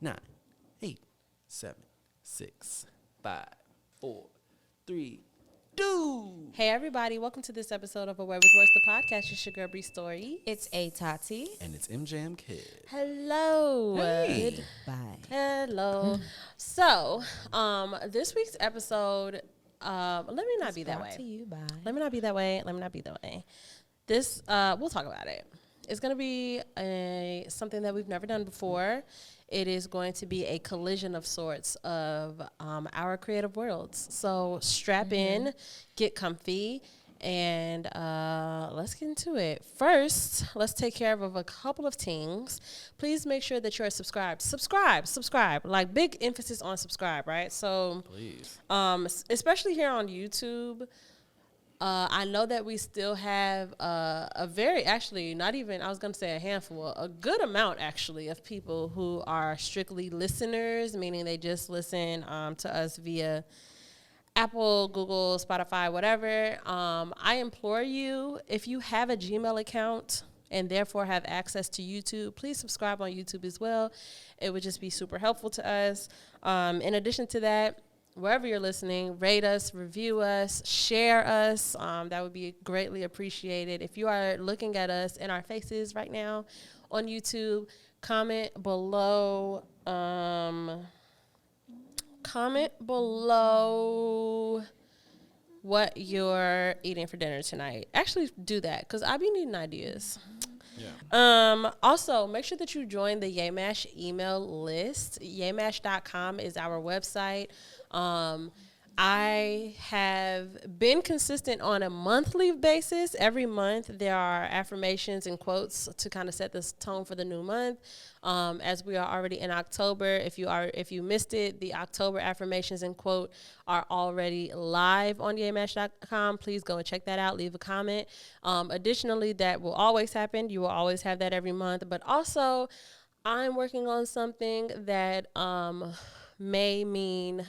9, 8, 7, 6, 5, 4, 3, 2. Hey everybody, welcome to this episode of A Word with Words, the podcast. It's your girl Bri Story. It's Bri Tati. And it's MJM Kid. Hello. Hey. Bye. Hello. So, this week's episode, let me not be that Brought way. to you by. Let me not be that way. Let me not be that way. This, we'll talk about it. It's going to be something that we've never done before. It is going to be a collision of sorts of our creative worlds. So strap in, get comfy, and let's get into it. First, let's take care of a couple of things. Please make sure that you're subscribed. Subscribe. Like, big emphasis on subscribe, right? So, Please. Especially here on YouTube. I know that we still have a very, actually, not even, I was going to say a handful, a good amount, actually, of people who are strictly listeners, meaning they just listen to us via Apple, Google, Spotify, whatever. I implore you, if you have a Gmail account and therefore have access to YouTube, please subscribe on YouTube as well. It would just be super helpful to us. In addition to that, wherever you're listening, rate us, review us, share us. That would be greatly appreciated. If you are looking at us in our faces right now on YouTube, comment below what you're eating for dinner tonight. Actually, do that, because I be needing ideas. Yeah. Also, make sure that you join the Yamash email list. Yamash.com is our website. I have been consistent on a monthly basis. Every month there are affirmations and quotes to kind of set this tone for the new month. As we are already in October, if you missed it, the October affirmations and quote are already live on yamash.com. Please go and check that out. Leave a comment. Additionally, that will always happen. You will always have that every month. But also, I'm working on something that may mean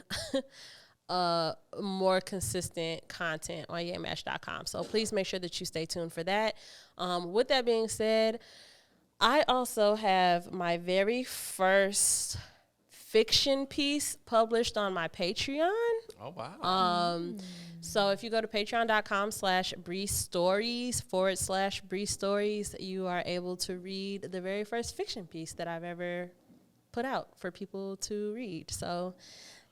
more consistent content on yamash.com. So please make sure that you stay tuned for that. With that being said, I also have my very first fiction piece published on my Patreon. Oh, wow. So if you go to patreon.com/Bri Stories /Bri Stories, you are able to read the very first fiction piece that I've ever put out for people to read. So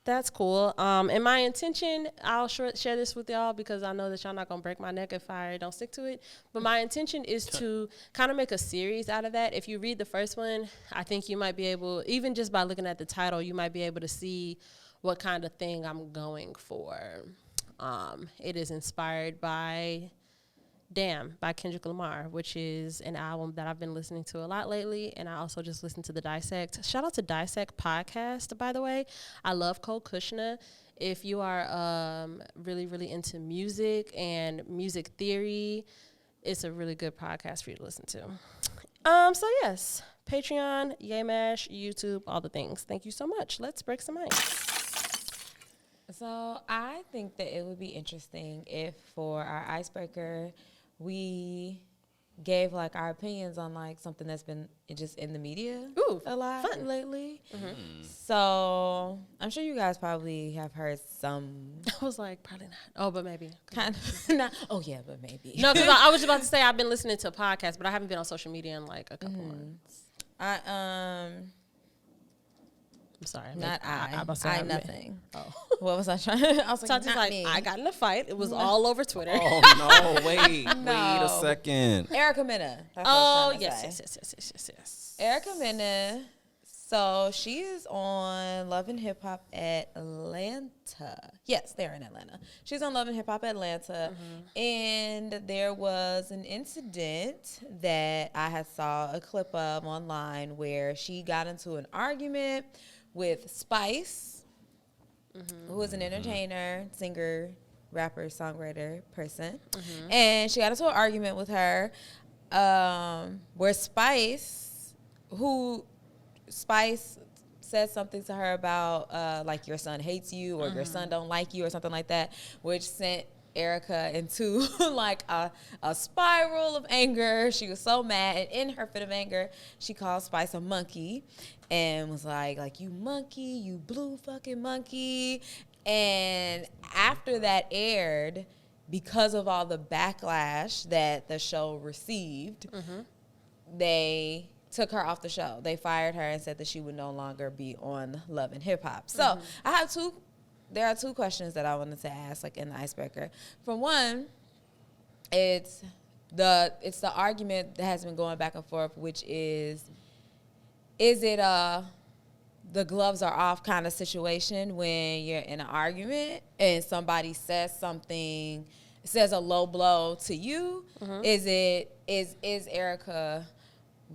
that's cool. And my intention, I'll share this with y'all because I know that y'all not going to break my neck if I don't stick to it. But my intention is to kind of make a series out of that. If you read the first one, I think you might be able, even just by looking at the title, you might be able to see what kind of thing I'm going for. It is inspired by Damn by Kendrick Lamar, which is an album that I've been listening to a lot lately, and I also just listened to the Dissect. Shout out to Dissect podcast, by the way. I love Cole Kushner. If you are really, really into music and music theory, it's a really good podcast for you to listen to. So yes, Patreon, Yamash, YouTube, all the things. Thank you so much. Let's break some ice. So I think that it would be interesting if for our icebreaker, we gave like our opinions on like something that's been just in the media a lot fun. Lately. Mm-hmm. So I'm sure you guys probably have heard some. I was like, probably not. Oh, but maybe. Kind of not. Oh yeah, but maybe. No, because I was just about to say I've been listening to a podcast, but I haven't been on social media in like a couple months. I'm sorry. I nothing. Oh. What was I trying? I was like, So I got in a fight. It was all over Twitter. Oh, no. Wait a second. Erica Mena. That's Oh, what yes. Erica Mena. So she is on Love and Hip Hop Atlanta. Yes, they're in Atlanta. She's on Love and Hip Hop Atlanta. Mm-hmm. And there was an incident that I had saw a clip of online where she got into an argument with Spice, who is an entertainer, singer, rapper, songwriter person. Mm-hmm. And she got into an argument with her where Spice said something to her about like your son hates you or your son don't like you or something like that, which sent Erica into like a spiral of anger. She was so mad, and in her fit of anger, she called Spice a monkey and was like you monkey, you blue fucking monkey. And after that aired, because of all the backlash that the show received, they took her off the show. They fired her and said that she would no longer be on Love and Hip Hop. So there are two questions that I wanted to ask, like in the icebreaker. For one, it's the argument that has been going back and forth, which is it the gloves are off kind of situation when you're in an argument and somebody says a low blow to you? Is Erica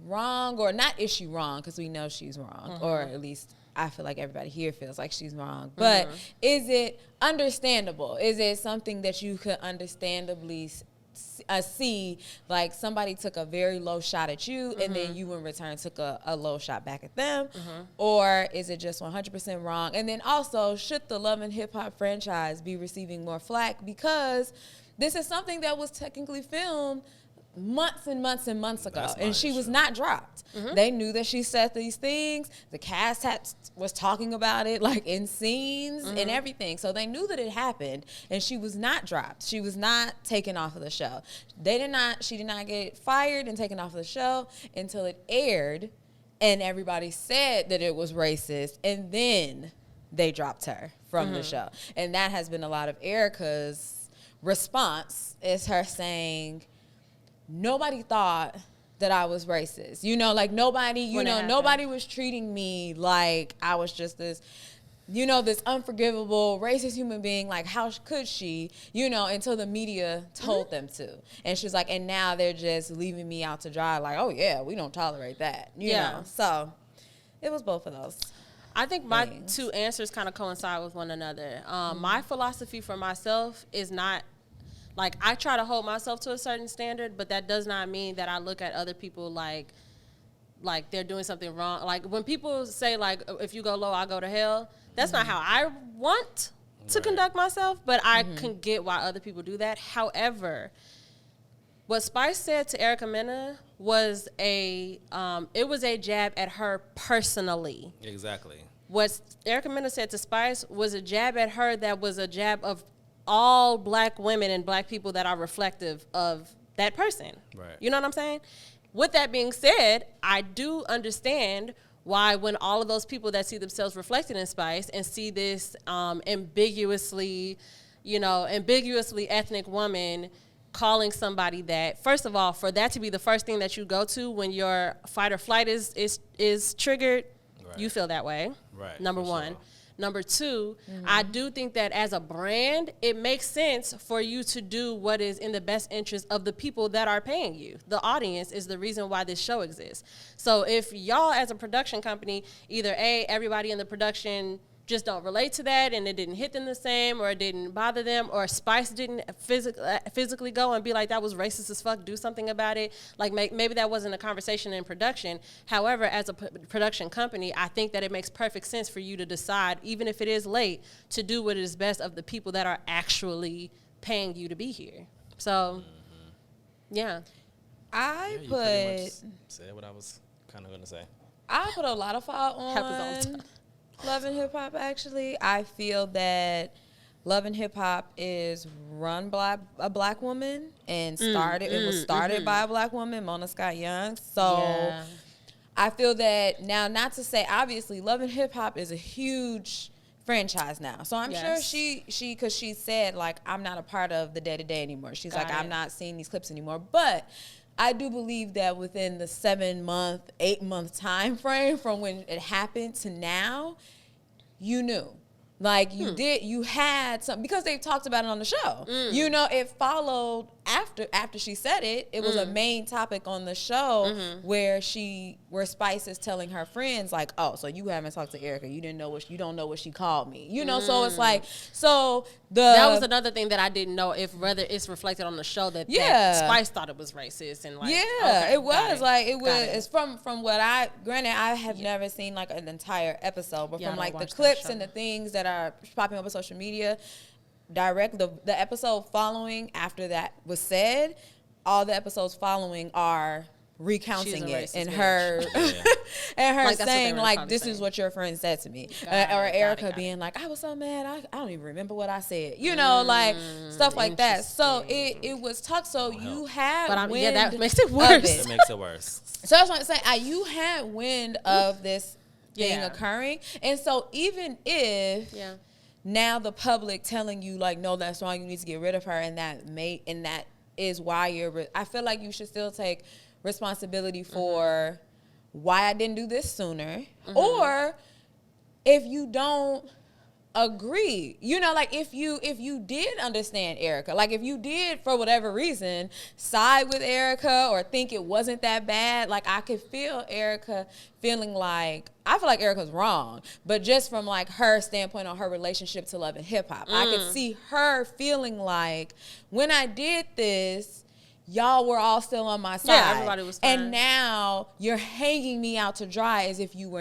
wrong, or not? Is she wrong? Because we know she's wrong, or at least I feel like everybody here feels like she's wrong. But is it understandable? Is it something that you could understandably see, like somebody took a very low shot at you and then you in return took a low shot back at them? Or is it just 100% wrong? And then also, should the Love and Hip Hop franchise be receiving more flack? Because this is something that was technically filmed months and months and months ago, and she was not dropped. They knew that she said these things. The cast was talking about it like in scenes and everything, so they knew that it happened, and she was not dropped. She was not taken off of the show. She did not get fired and taken off of the show until it aired, and everybody said that it was racist, and then they dropped her from the show. And that has been a lot of Erica's response, is her saying, nobody thought that I was racist. Like nobody was treating me like I was just this, this unforgivable racist human being. Like, how could she, until the media told them to. And she's like, and now they're just leaving me out to dry. Like, oh yeah, we don't tolerate that. You know? So it was both of those. I think my two answers kind of coincide with one another. My philosophy for myself is not, like, I try to hold myself to a certain standard, but that does not mean that I look at other people like they're doing something wrong. Like, when people say, like, if you go low, I go to hell, that's not how I want to conduct myself, but I can get why other people do that. However, what Spice said to Erica Mena was it was a jab at her personally. Exactly. What Erica Mena said to Spice was a jab at her that was a jab of all black women and black people that are reflective of that person. Right. You know what I'm saying? With that being said, I do understand why, when all of those people that see themselves reflected in Spice and see this ambiguously ethnic woman calling somebody that, first of all, for that to be the first thing that you go to when your fight or flight is triggered, you feel that way. Right. Number one. Sure. Number two, I do think that as a brand, it makes sense for you to do what is in the best interest of the people that are paying you. The audience is the reason why this show exists. So if y'all as a production company, either everybody in the production just don't relate to that and it didn't hit them the same, or it didn't bother them, or Spice didn't physically go and be like, that was racist as fuck, do something about it. Like, maybe that wasn't a conversation in production. However, as a production company, I think that it makes perfect sense for you to decide, even if it is late, to do what is best of the people that are actually paying you to be here. So, yeah. I pretty much said what I was kind of going to say. I put a lot of fault on Love and Hip Hop, actually. I feel that Love and Hip Hop is run by a black woman and it was started by a black woman, Mona Scott Young. So I feel that now, not to say, obviously, Love and Hip Hop is a huge franchise now. So I'm sure she because she said, like, I'm not a part of the day-to-day anymore. She's like, I'm not seeing these clips anymore. But I do believe that within the 7-month, 8-month time frame from when it happened to now, you knew. Like, you had something, because they've talked about it on the show. It followed after she said it. It was a main topic on the show where Spice is telling her friends, like, oh, so you haven't talked to Erica. You don't know what she called me. So it's like, that was another thing that I didn't know, if whether it's reflected on the show that Spice thought it was racist, and like, it was like, it's from what I have never seen like an entire episode, but from like the clips and the things that are popping up on social media, the episode following after that was said, all the episodes following are recounting it and her and her like saying like this is what your friend said to me, or Erica being like, I was so mad I don't even remember what I said, you know, like stuff like that. So it was tough. So you had wind that makes it worse. It makes it worse. So that's what I'm saying. You had wind of this thing occurring, and so even if now the public telling you like, no, that's wrong, you need to get rid of her, and that is why I feel like you should still take responsibility for why I didn't do this sooner, or if you don't agree, you know, like if you did understand Erica, like if you did for whatever reason side with Erica or think it wasn't that bad, like I could feel Erica feeling like, I feel like Erica's wrong, but just from like her standpoint on her relationship to Love and Hip Hop, I could see her feeling like, when I did this, y'all were all still on my side. Yeah, everybody was fine. And now you're hanging me out to dry as if you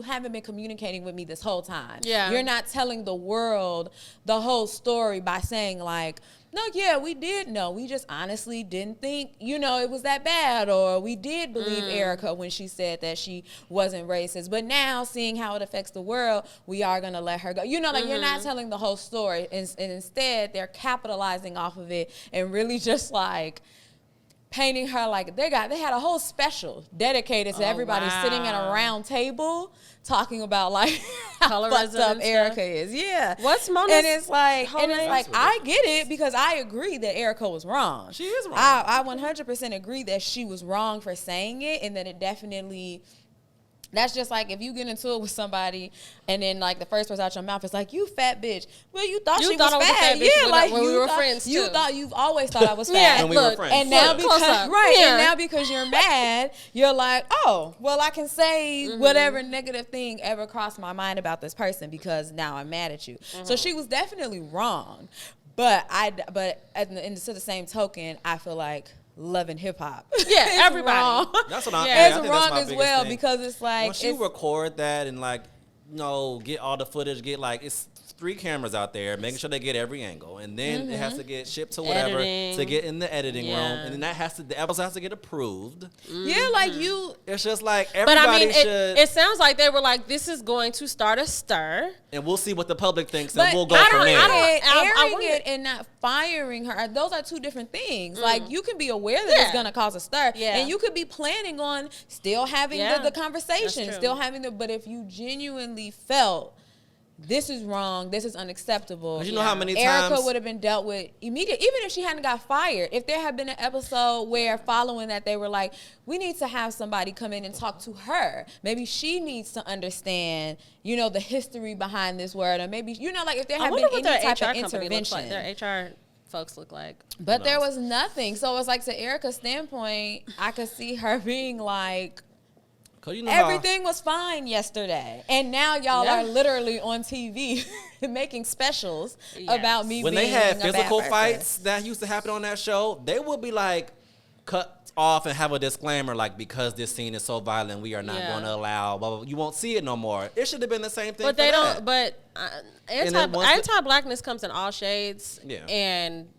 haven't been communicating with me this whole time. Yeah. You're not telling the world the whole story by saying like, no, yeah, we did know. We just honestly didn't think, you know, it was that bad. Or we did believe Erica when she said that she wasn't racist. But now, seeing how it affects the world, we are going to let her go. You know, like you're not telling the whole story. And instead, they're capitalizing off of it and really just like painting her like they had a whole special dedicated to everybody sitting at a round table talking about like how fucked up Erica is. Yeah. What's Mona's? And it's like I get it, because I agree that Erica was wrong. She is wrong. I 100% agree that she was wrong for saying it, and that it definitely. That's just like if you get into it with somebody and then like the first words out your mouth is like, you fat bitch. Well, you thought she was fat. Yeah, like when we were friends too. You've always thought I was fat. When we were friends. And now and now because you're mad, you're like, oh, well, I can say whatever negative thing ever crossed my mind about this person because now I'm mad at you. So she was definitely wrong. But to the same token, I feel like Love and Hip Hop. Yeah, everybody. Wrong. That's what I'm. It's wrong as well, because it's like once you record that and like, get all the footage, get like it's 3 cameras out there, making sure they get every angle, and then it has to get shipped to whatever to get in the editing room, and then the episode has to get approved. Yeah, like it's just like everybody but I mean, should. It sounds like they were like, this is going to start a stir, and we'll see what the public thinks, and we'll go from there. Airing it and not firing her, those are 2 different things. Like you can be aware that it's going to cause a stir, and you could be planning on still having the conversation, still having but if you genuinely felt this is wrong, this is unacceptable, you know how many Erica times would have been dealt with immediately, even if she hadn't got fired. If there had been an episode where following that they were like, we need to have somebody come in and talk to her, maybe she needs to understand, the history behind this word, or maybe like if there had been any type of intervention. Their HR folks look like, but there was nothing. So it's like, to Erica's standpoint, I could see her being like, everything was fine yesterday, and now y'all are literally on TV making specials about me. When being they had a physical bad fights that used to happen on that show, they would be like cut off and have a disclaimer like, because this scene is so violent, we are not going to allow. Blah, blah, blah. You won't see it no more. It should have been the same thing. But they don't. But anti-blackness comes in all shades. Yeah. And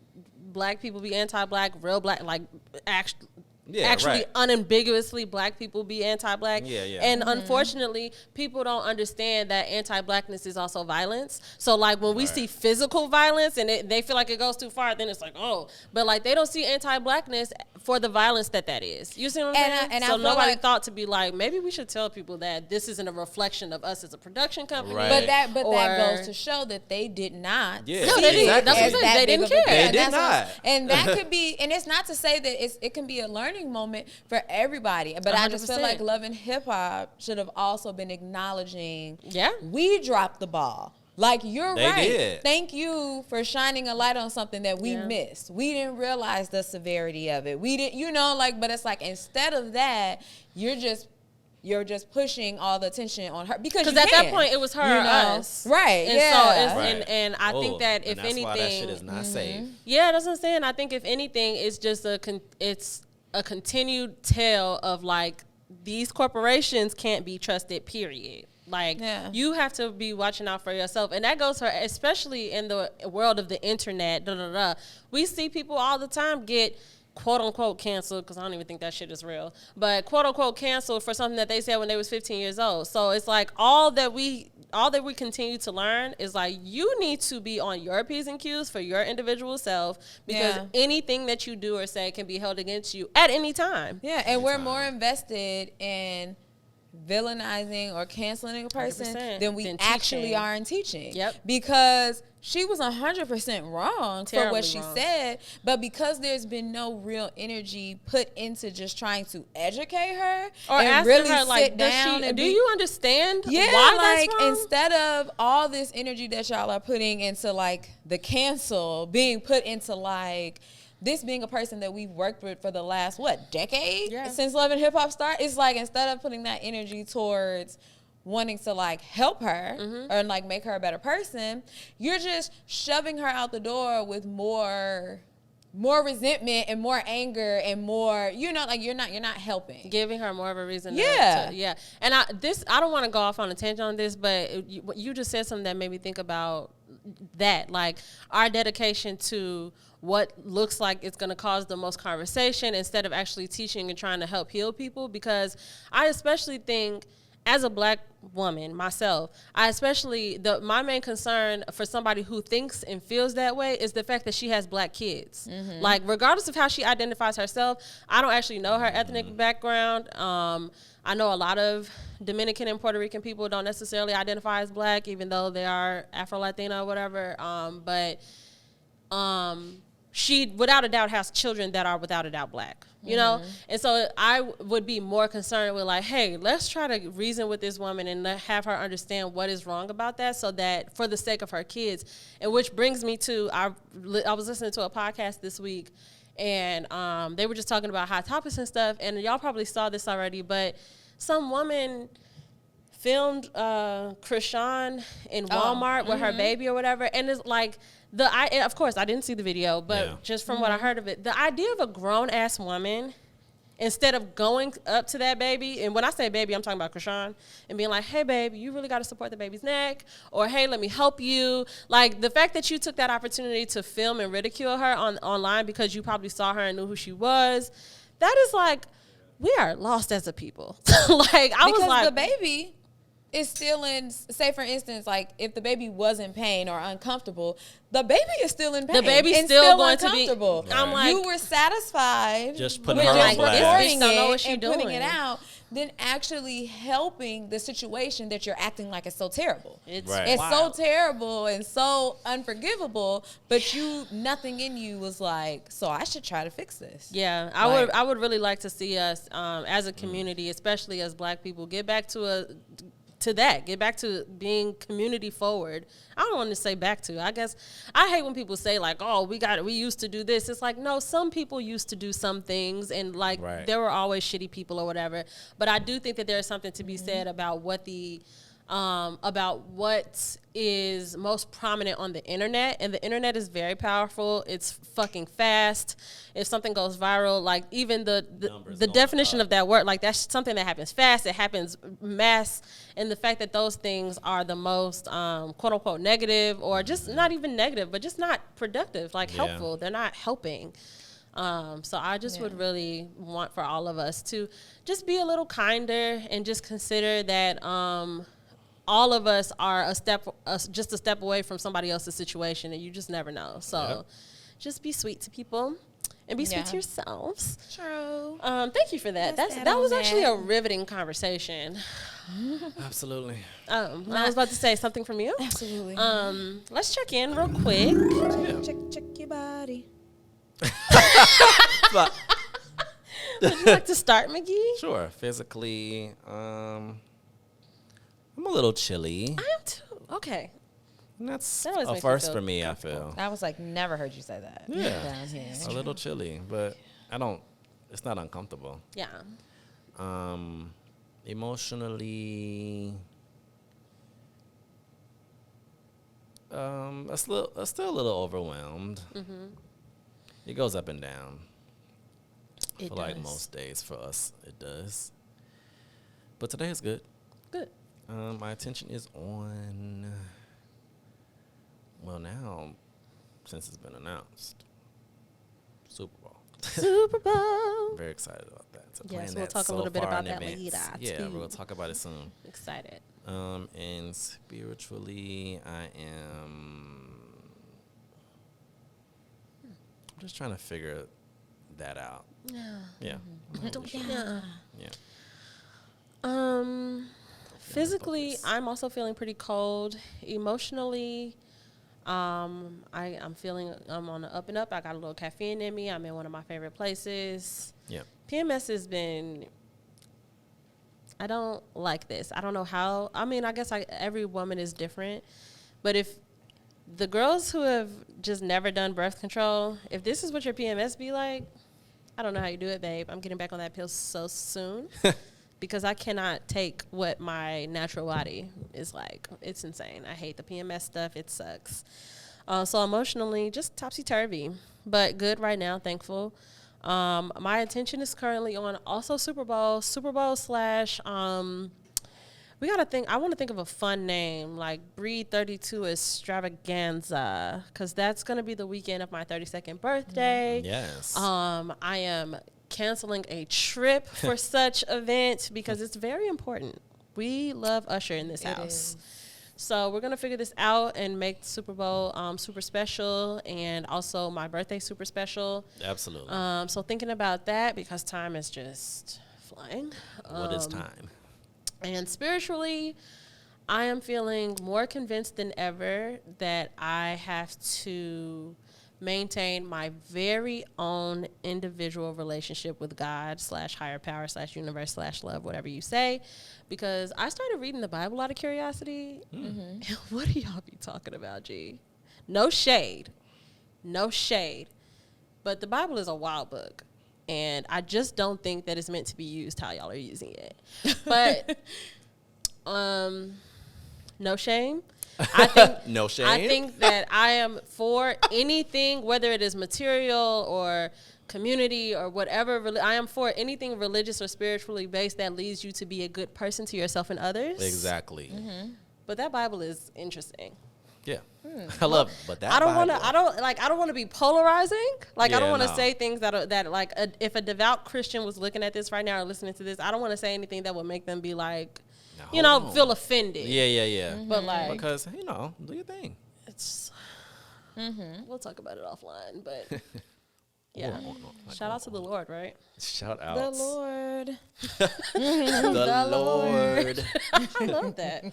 black people be anti-black, real black, like actually unambiguously black people be anti-black. And unfortunately, people don't understand that anti-blackness is also violence. So like when we see physical violence and they feel like it goes too far, then it's like, oh, but like they don't see anti-blackness for the violence that is. You see what I'm saying? So nobody thought to be like, maybe we should tell people that this isn't a reflection of us as a production company. But that goes to show that they did not. Yeah. No, they didn't. That's what I'm saying. They didn't care. They did not. And that could be, and it's not to say that it can be a learning moment for everybody, but 100%. I just feel like Love and Hip Hop should have also been acknowledging, we dropped the ball. Like, you're they right. Did. Thank you for shining a light on something that we missed. We didn't realize the severity of it. We didn't, but it's like, instead of that, you're just pushing all the attention on her because at that point it was her or us, right? And so and I think that if anything, why that shit is not safe. Yeah, that's what I'm saying. I think if anything, it's just a continued tale of like, these corporations can't be trusted, period. Like, you have to be watching out for yourself. And that goes for, especially in the world of the internet, we see people all the time get quote unquote canceled, because I don't even think that shit is real, but quote unquote canceled for something that they said when they was 15 years old. So it's like all that we continue to learn is like, you need to be on your P's and Q's for your individual self, because anything that you do or say can be held against you at any time. Yeah, and we're more invested in villainizing or canceling a person than we actually are in teaching. Yep. Because she was 100% wrong for what she wrong. said, but because there's been no real energy put into just trying to educate her or and asking really her, like, sit down and do you understand yeah, why like, that's wrong? instead of all this energy that y'all are putting into like the cancel being put into like this being a person that we've worked with for the last decade since Love and Hip Hop started, it's like instead of putting that energy towards wanting to like help her or like make her a better person, you're just shoving her out the door with more resentment and more anger and more, like you're not helping, giving her more of a reason. Yeah. And I don't want to go off on a tangent on this, but you just said something that made me think about that, like our dedication to what looks like it's going to cause the most conversation instead of actually teaching and trying to help heal people. Because I especially think, as a Black woman myself, my main concern for somebody who thinks and feels that way is the fact that she has Black kids. Like, regardless of how she identifies herself, I don't actually know her ethnic background. I know a lot of Dominican and Puerto Rican people don't necessarily identify as Black, even though they are Afro-Latina or whatever. But she, without a doubt, has children that are without a doubt Black, you know? And so I would be more concerned with like, hey, let's try to reason with this woman and have her understand what is wrong about that, so that for the sake of her kids. And which brings me to, I was listening to a podcast this week, and they were just talking about hot topics and stuff, and y'all probably saw this already, but some woman filmed Krishan in Walmart with her baby or whatever, and it's like, of course, I didn't see the video, but just from what I heard of it, the idea of a grown-ass woman, instead of going up to that baby, and when I say baby, I'm talking about Krishan, and being like, hey, baby, you really got to support the baby's neck, or hey, let me help you. Like, the fact that you took that opportunity to film and ridicule her online because you probably saw her and knew who she was, that is like, we are lost as a people. Because the baby is still in, say for instance, like if the baby was in pain or uncomfortable, the baby is still in pain. The baby's and still going uncomfortable. to be. I'm like, you were satisfied just putting with her on blast. recording don't know it what she and doing. putting it out, than actually helping the situation that you're acting like it's so terrible. It's so terrible and so unforgivable, but nothing in you was like, so I should try to fix this. Yeah, I would really like to see us as a community, especially as Black people, get back to get back to being community forward. I don't want to say back to. I guess I hate when people say like, "Oh, we used to do this." It's like, no, some people used to do some things, and like there were always shitty people or whatever. But I do think that there's something to be said about what is most prominent on the internet, and the internet is very powerful. It's fucking fast. If something goes viral, like even the definition of that word, like that's something that happens fast. It happens mass, and the fact that those things are the most quote unquote negative, or just not even negative, but just not productive, like helpful. They're not helping. So I just would really want for all of us to just be a little kinder and just consider that all of us are just a step away from somebody else's situation, and you just never know. So just be sweet to people and be sweet to yourselves. True. Thank you for that. That was actually a riveting conversation. Absolutely. I was about to say something from you. Absolutely. Let's check in real quick. Check your body. Would you like to start, McGee? Sure. Physically, I'm a little chilly. I am too. Okay. And that's That always a makes me first feel for me, I feel. I was like, never heard you say that. Yeah. Down here. A little chilly, but it's not uncomfortable. Yeah. Emotionally, I'm still a little overwhelmed. Mm-hmm. It goes up and down. It Like does. most days for us, it does. But today is good. Good. My attention is on. Well, now, since it's been announced, Super Bowl. Super Bowl. Very excited about that. So Yes, we'll talk a little bit about that later. Yeah, we'll talk about it soon. Excited. And spiritually, I'm just trying to figure that out. Yeah. Yeah. Physically, I'm also feeling pretty cold. Emotionally, I'm feeling I'm on the up and up. I got a little caffeine in me. I'm in one of my favorite places. Yeah. PMS has been. I don't like this. I don't know how. I mean, I guess every woman is different, but if the girls who have just never done birth control, if this is what your PMS be like, I don't know how you do it, babe. I'm getting back on that pill so soon. Because I cannot take what my natural body is like. It's insane. I hate the PMS stuff. It sucks. So emotionally, just topsy-turvy. But good right now, thankful. My attention is currently on also Super Bowl / we got to think. I want to think of a fun name like Bri 32 Extravaganza, because that's going to be the weekend of my 32nd birthday. Yes. I am canceling a trip for such event because it's very important. We love Usher in this house. So we're going to figure this out and make Super Bowl super special, and also my birthday super special. Absolutely. So thinking about that, because time is just flying. What is time? And spiritually, I am feeling more convinced than ever that I have to maintain my very own individual relationship with God / higher power / universe / love, whatever you say, because I started reading the Bible out of curiosity. And what do y'all be talking about, G? No shade, but the Bible is a wild book, and I just don't think that it's meant to be used how y'all are using it. But no shame. I think No shame. I think that I am for anything, whether it is material or community or whatever. I am for anything religious or spiritually based that leads you to be a good person to yourself and others. Exactly. But that Bible is interesting. Yeah. I love it, but that I don't want Bible- to. I don't want to be polarizing. Like, I don't Yeah, want to no. say things that like if a devout Christian was looking at this right now or listening to this, I don't want to say anything that would make them be like, Now, hold on. feel offended. Yeah. But like, Because, do your thing. it's we'll talk about it offline. But yeah, Like, shout out to the Lord, right? Shout out. The Lord. The Lord. I love that.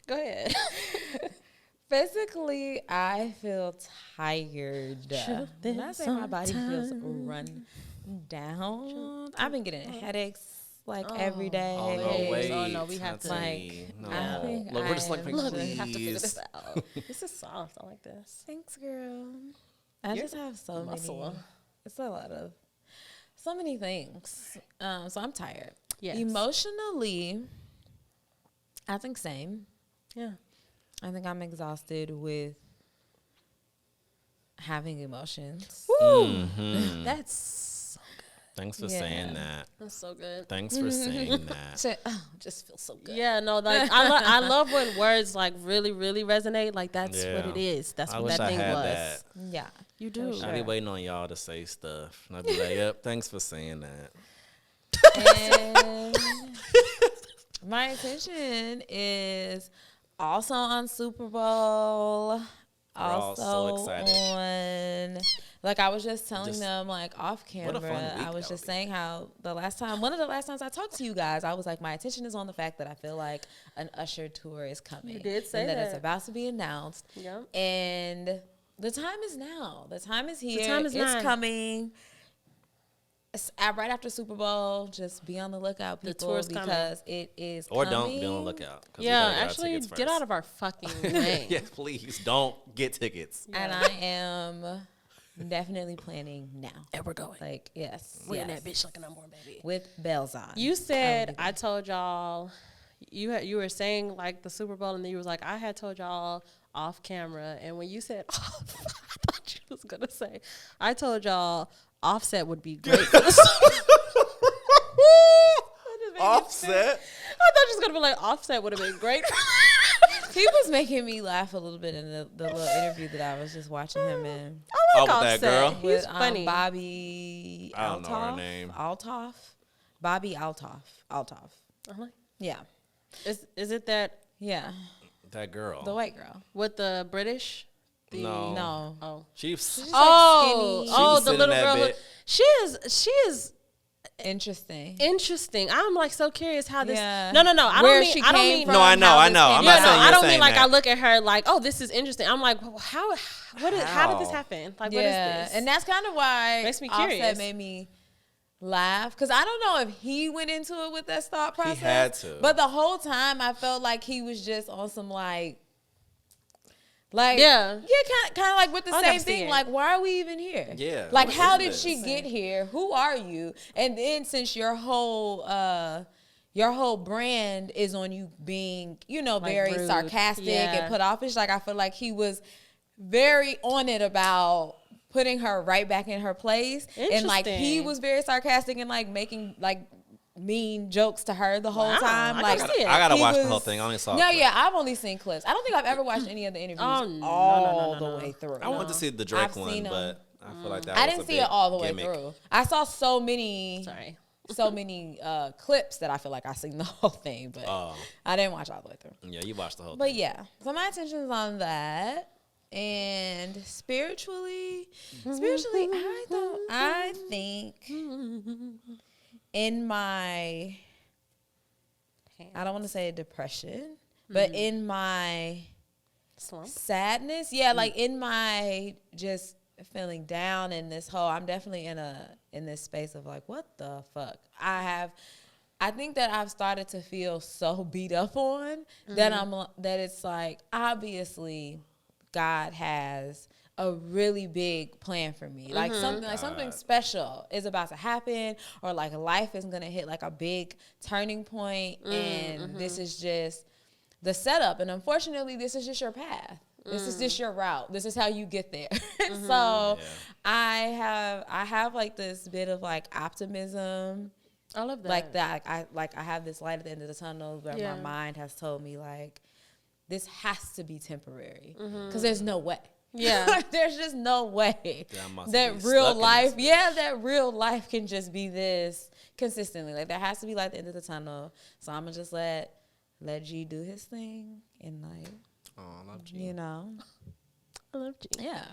Go ahead. Physically, I feel tired. When I say my body feels run down, I've been getting headaches like every day. Oh, no, wait. Oh, no, we have to. Like, no. I think Look, we're just like, Look, we have to figure this please. out. This is soft. I like this. Thanks, girl. I just have so muscle. many. It's a lot of so many things. So I'm tired. Yes. Emotionally, I think same. Yeah. I think I'm exhausted with having emotions. Woo. Mhm. That's Thanks for Yeah. saying that. that's so good. Thanks for saying that. So, just feels so good. Yeah, no, like I love when words like really, really resonate. Like that's what Yeah. it is. That's I what wish that I thing had was. that. Yeah. You do. For I be sure. waiting on y'all to say stuff. And I'd be like, yep, thanks for saying that. And my attention is also on Super Bowl. all so Also excited. on, like I was just telling Just- them, like off what a fun camera, week I was that just would be. saying how one of the last times I talked to you guys, I was like, my attention is on the fact that I feel like an Usher tour is coming. You did say and that it's that. about to be announced. Yeah. And the time is now. The time is here. time is it's now. coming. Right after Super Bowl, just be on the lookout, The people, tour's coming. because it is Or coming. don't be on the lookout. 'cause we Yeah, gotta get our actually, tickets get first. out of our fucking way. Yes, please don't get tickets. And I am definitely planning now. And we're going. Like, yes. We're in yes. that bitch like an unborn baby. With bells on. You said I told y'all. You were saying like the Super Bowl, and then you was like, I had told y'all off camera, and when you said off, I thought you was gonna say I told y'all Offset would be great for the Super Bowl. Offset? thought she was gonna be like Offset would have been great. He was making me laugh a little bit in the little interview that I was just watching him in. I like with Offset. that girl? He's With funny. Bobby I don't know her name. Altoff. Bobby Altoff. Uh-huh. Yeah. Is it that Yeah. That girl. The white girl. with the British? No. No. Oh. She's Like Oh, skinny. oh, was the sitting little that girl. bit. She is Interesting. interesting. I'm like so curious how this. Yeah. No. I Where don't mean. she I don't came mean. from, No, I know. how I this know. came I'm Yeah, not no, saying I you're don't saying mean like that. I look at her like, oh, this is interesting. I'm like, how did this happen? Like, what is this? And that's kind of why Makes me Offset curious. made me laugh, because I don't know if he went into it with that thought process. He had to. But the whole time I felt like he was just on some like Yeah. kind of like with the I same never see thing. it. Like, why are we even here? Yeah, Like, what how is did this? she get here? Who are you? And then since your whole brand is on you being, Like very rude. sarcastic Yeah. and put offish, like I feel like he was very on it about putting her right back in her place. And like he Interesting. was very sarcastic and like making like mean jokes to her the whole Wow, time. I Like gotta see it. I gotta he watch the was- whole thing. I only saw. No, a clip. yeah, I've only seen clips. I don't think I've ever watched any of the interviews Oh, no, all no. the way through. I wanted to see the Drake I've one, seen 'em. but I feel like that. I was didn't a see it big all the way gimmick. through. I saw so many, Sorry. clips that I feel like I seen the whole thing, but Oh, I didn't watch all the way through. yeah, you watched the whole But thing. yeah, so my attention's on that. And spiritually, I think in my, I don't want to say depression, but in my Slump. sadness, yeah, like in my just feeling down in this whole, I'm definitely in this space of like, what the fuck? I think that I've started to feel so beat up on that it's like, obviously God has a really big plan for me. Like something special is about to happen, or like life is gonna hit like a big turning point, and this is just the setup. And unfortunately, this is just your path. This is just your route. This is how you get there. So I have like this bit of like optimism. I love that. Like that. I have this light at the end of the tunnel where Yeah. my mind has told me like, this has to be temporary, because there's no way. Yeah. There's just no way Yeah, I must that be real stuck in life, this that real life can just be this consistently. Like there has to be light at the end of the tunnel. So I'm gonna just let G do his thing, and like, Oh, I love you. I love you. yeah.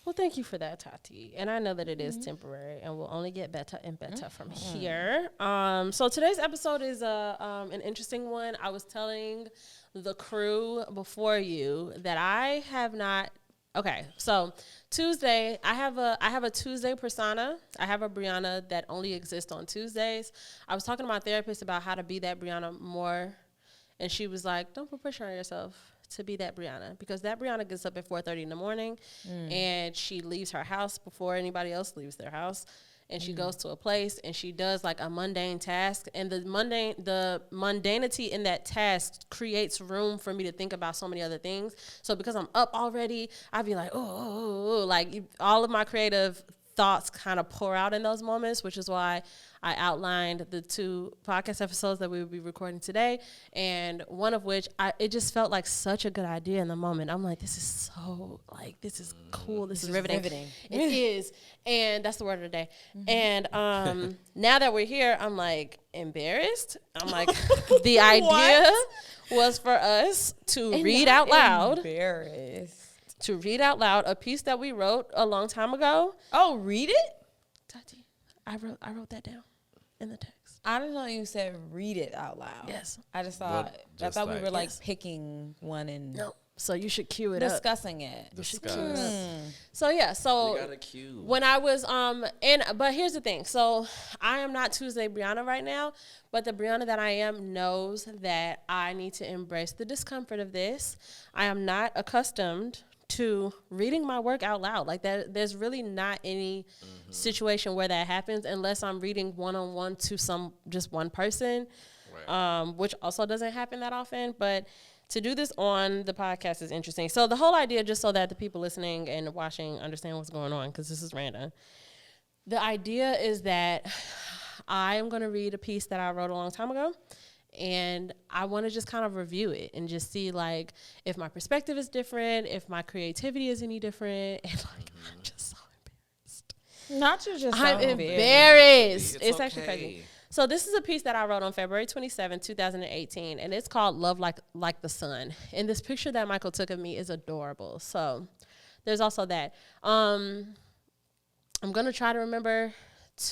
Well, thank you for that, Tati. And I know that it is temporary, and will only get better and better from here. So today's episode is an interesting one. I was telling the crew before you that I have not. Okay, so Tuesday, I have a Tuesday persona. I have a Brianna that only exists on Tuesdays. I was talking to my therapist about how to be that Brianna more, and she was like, "Don't put pressure on yourself to be that Brianna, because that Brianna gets up at 4:30 in the morning, and she leaves her house before anybody else leaves their house, and she goes to a place and she does like a mundane task, and the mundanity in that task creates room for me to think about so many other things. So because I'm up already, I'd be like, oh, like all of my creative thoughts kind of pour out in those moments, which is why I outlined the 2 podcast episodes that we would be recording today, and one of which it just felt like such a good idea in the moment. I'm like, this is so, like, this is cool. This is riveting. It is. And that's the word of the day. And now that we're here, I'm like embarrassed. I'm like, the idea was for us to read out loud. Embarrassed. To read out loud a piece that we wrote a long time ago. Oh, read it? Tati, I wrote that down in the text. I didn't know you said read it out loud. Yes. I just thought just we like- were like Yes. picking one and No. So you should cue it up. discussing it. Discuss. So yeah, so We got a cue. when I was but here's the thing. So I am not Tuesday Brianna right now, but the Brianna that I am knows that I need to embrace the discomfort of this. I am not accustomed to reading my work out loud. Like that, there's really not any situation where that happens unless I'm reading one-on-one to just one person, which also doesn't happen that often. But to do this on the podcast is interesting. So the whole idea, just so that the people listening and watching understand what's going on, because this is random. The idea is that I am going to read a piece that I wrote a long time ago, And I want to just kind of review it and just see like if my perspective is different, if my creativity is any different. And like, I'm just so embarrassed. Not to just I'm embarrassed. It's actually okay. crazy. So this is a piece that I wrote on February 27, 2018, and it's called Love Like the Sun. And this picture that Michael took of me is adorable. So there's also that. I'm going to try to remember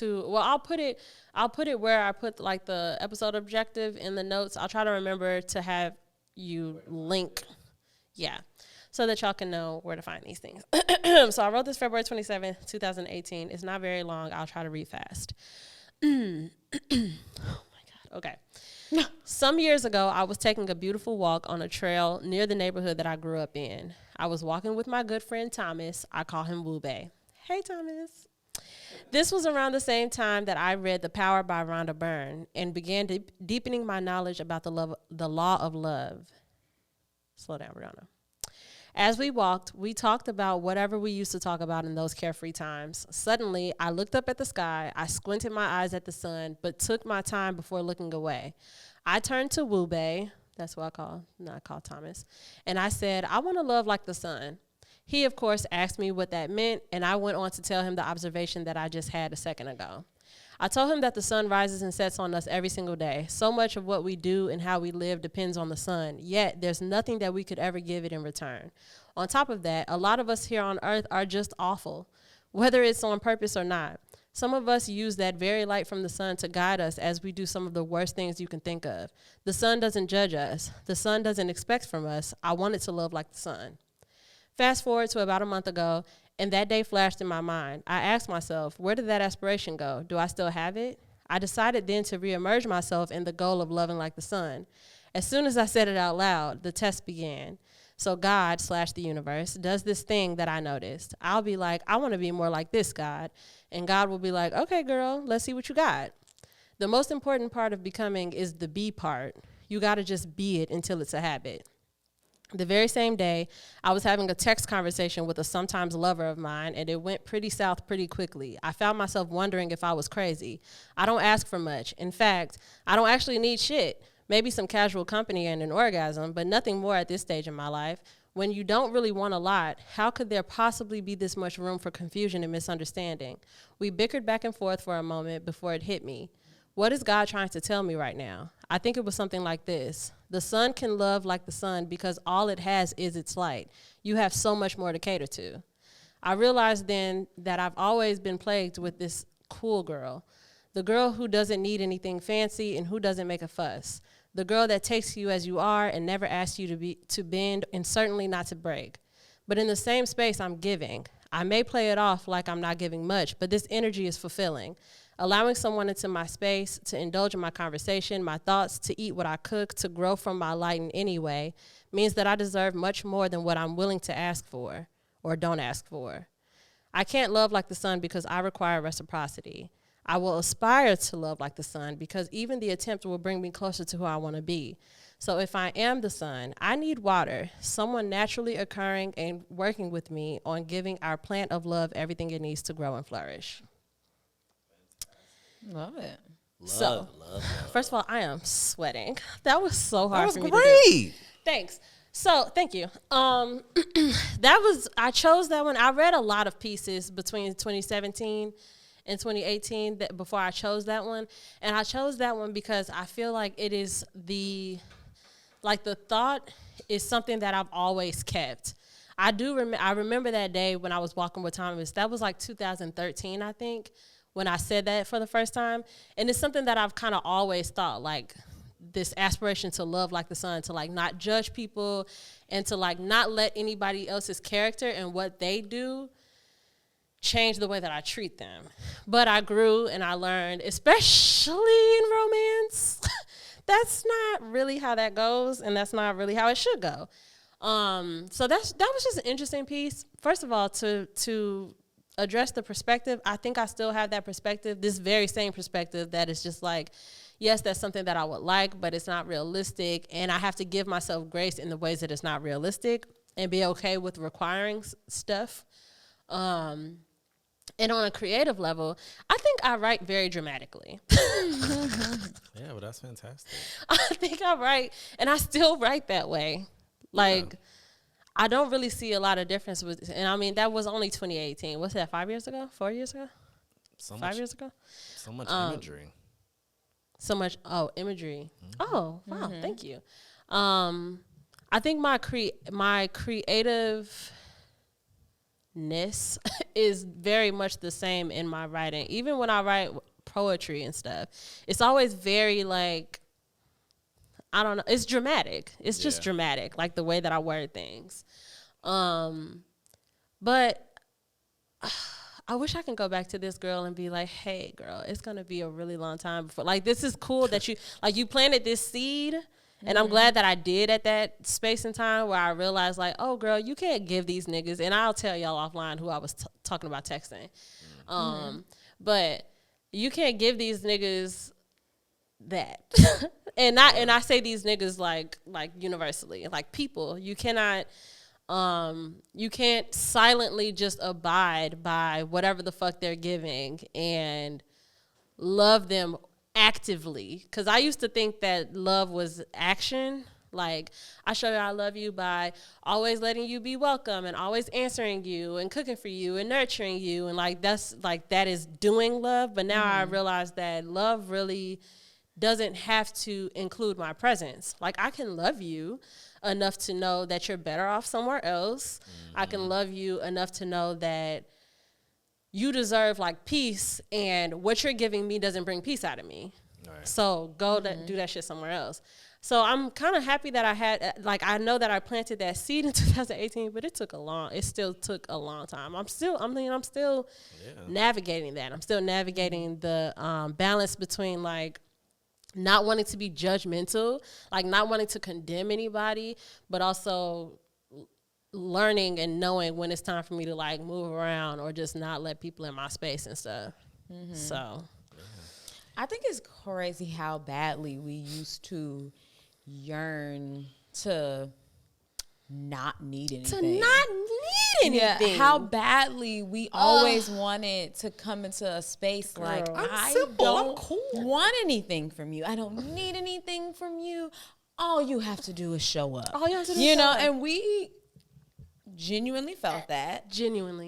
I'll put it where I put like the episode objective in the notes. I'll try to remember to have you link. Yeah. So that y'all can know where to find these things. So I wrote this February 27, 2018. It's not very long. I'll try to read fast. Oh my God. Okay. Some years ago, I was taking a beautiful walk on a trail near the neighborhood that I grew up in. I was walking with my good friend Thomas. I call him Woo Bae. Hey, Thomas. This was around the same time that I read The Power by Rhonda Byrne and began deepening my knowledge about the law of love. Slow down, Rihanna. As we walked, we talked about whatever we used to talk about in those carefree times. Suddenly, I looked up at the sky. I squinted my eyes at the sun, but took my time before looking away. I turned to Woo Bae, that's what I call Thomas, and I said, I want to love like the sun. He, of course, asked me what that meant, and I went on to tell him the observation that I just had a second ago. I told him that the sun rises and sets on us every single day. So much of what we do and how we live depends on the sun, yet there's nothing that we could ever give it in return. On top of that, a lot of us here on earth are just awful, whether it's on purpose or not. Some of us use that very light from the sun to guide us as we do some of the worst things you can think of. The sun doesn't judge us. The sun doesn't expect from us. I wanted to love like the sun. Fast forward to about a month ago, and that day flashed in my mind. I asked myself, where did that aspiration go? Do I still have it? I decided then to reemerge myself in the goal of loving like the sun. As soon as I said it out loud, the test began. So God / the universe does this thing that I noticed. I'll be like, I want to be more like this, God. And God will be like, okay, girl, let's see what you got. The most important part of becoming is the be part. You got to just be it until it's a habit. The very same day, I was having a text conversation with a sometimes lover of mine, and it went pretty south pretty quickly. I found myself wondering if I was crazy. I don't ask for much. In fact, I don't actually need shit. Maybe some casual company and an orgasm, but nothing more at this stage in my life. When you don't really want a lot, how could there possibly be this much room for confusion and misunderstanding? We bickered back and forth for a moment before it hit me. What is God trying to tell me right now? I think it was something like this. The sun can love like the sun because all it has is its light. You have so much more to cater to. I realized then that I've always been plagued with this cool girl. The girl who doesn't need anything fancy and who doesn't make a fuss. The girl that takes you as you are and never asks you to bend and certainly not to break. But in the same space, I'm giving. I may play it off like I'm not giving much, but this energy is fulfilling. Allowing someone into my space, to indulge in my conversation, my thoughts, to eat what I cook, to grow from my light in any way, means that I deserve much more than what I'm willing to ask for or don't ask for. I can't love like the sun because I require reciprocity. I will aspire to love like the sun because even the attempt will bring me closer to who I want to be. So if I am the sun, I need water, someone naturally occurring and working with me on giving our plant of love everything it needs to grow and flourish. Love it. Love. First of all, I am sweating. That was so hard for me to do. Great. Thanks. So, thank you. I chose that one. I read a lot of pieces between 2017 and 2018 before I chose that one. And I chose that one because I feel like it is the thought is something that I've always kept. I remember that day when I was walking with Thomas. That was like 2013, I think, when I said that for the first time. And it's something that I've kind of always thought, like this aspiration to love like the sun, to like not judge people and to like not let anybody else's character and what they do change the way that I treat them. But I grew and I learned, especially in romance, that's not really how that goes, and that's not really how it should go. So that was just an interesting piece. First of all, to address the perspective, I think I still have that perspective, this very same perspective that is just like, yes, that's something that I would like, but it's not realistic, and I have to give myself grace in the ways that it's not realistic and be okay with requiring stuff. And on a creative level, I think I write very dramatically. Yeah, well, that's fantastic. I think I write, and I still write that way. Like, I don't really see a lot of difference with, and I mean, that was only 2018. What's that, 5 years ago? 4 years ago? 5 years ago? So much imagery. So much, imagery. Oh, wow, thank you. I think my creativeness is very much the same in my writing. Even when I write poetry and stuff, it's always very like, I don't know, it's dramatic. It's just dramatic, like the way that I word things. But I wish I can go back to this girl and be like, hey, girl, it's going to be a really long time before. Like, this is cool that you, like, you planted this seed. And I'm glad that I did at that space and time where I realized, like, oh, girl, you can't give these niggas. And I'll tell y'all offline who I was talking about texting. But you can't give these niggas that. and I say these niggas like universally, like people. You cannot, you can't silently just abide by whatever the fuck they're giving and love them actively, because I used to think that love was action. Like, I show you I love you by always letting you be welcome and always answering you and cooking for you and nurturing you, and like that's like that is doing love. But now I realize that love really doesn't have to include my presence. Like, I can love you enough to know that you're better off somewhere else. I can love you enough to know that you deserve like peace, and what you're giving me doesn't bring peace out of me. Right. So go do that shit somewhere else. So I'm kind of happy that I had, like, I know that I planted that seed in 2018, but it still took a long time. I'm still navigating that. I'm still navigating the balance between like not wanting to be judgmental, like not wanting to condemn anybody, but also learning and knowing when it's time for me to like move around or just not let people in my space and stuff. So I think it's crazy how badly we used to yearn to not need anything. Yeah, how badly we always wanted to come into a space like, I'm cool. Want anything from you. I don't need anything from you. All you have to do is show up. All you have to do is show up. And we genuinely felt that.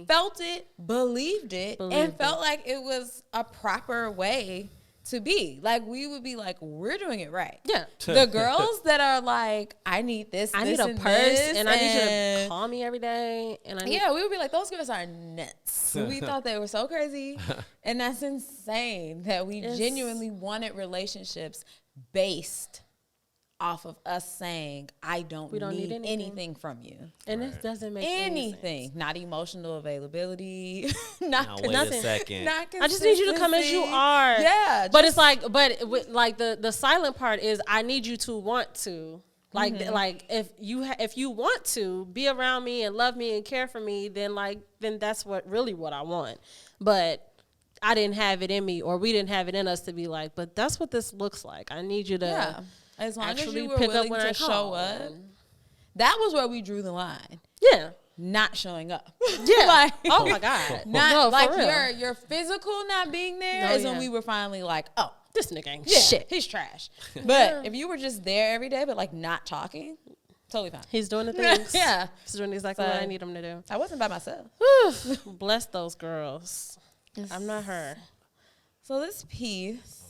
Felt it, believed it, and felt like it was a proper way to be. Like, we would be like, we're doing it right. Yeah. The girls that are like, I need this, I need a purse, and I need you to call me every day. And we would be like, those girls are nuts. We thought they were so crazy. And that's insane that we genuinely wanted relationships based off of us saying, I don't need anything from you. And this doesn't make anything. Not emotional availability. Now, wait a second. I just need you to come as you are. Yeah. But it's like, the silent part is, I need you to want to. Like, if you want to be around me and love me and care for me, then that's what I want. But I didn't have it in me, or we didn't have it in us to be like, but that's what this looks like. I need you to as long as you were pick willing up to show up. That was where we drew the line. Yeah. Not showing up. Yeah. Oh my God. Not like your physical not being there is when we were finally like, oh, this nigga ain't shit. He's trash. But if you were just there every day, but like not talking, totally fine. He's doing the things. Yeah. He's doing exactly what I need him to do. I wasn't by myself. Bless those girls. I'm not her. So this piece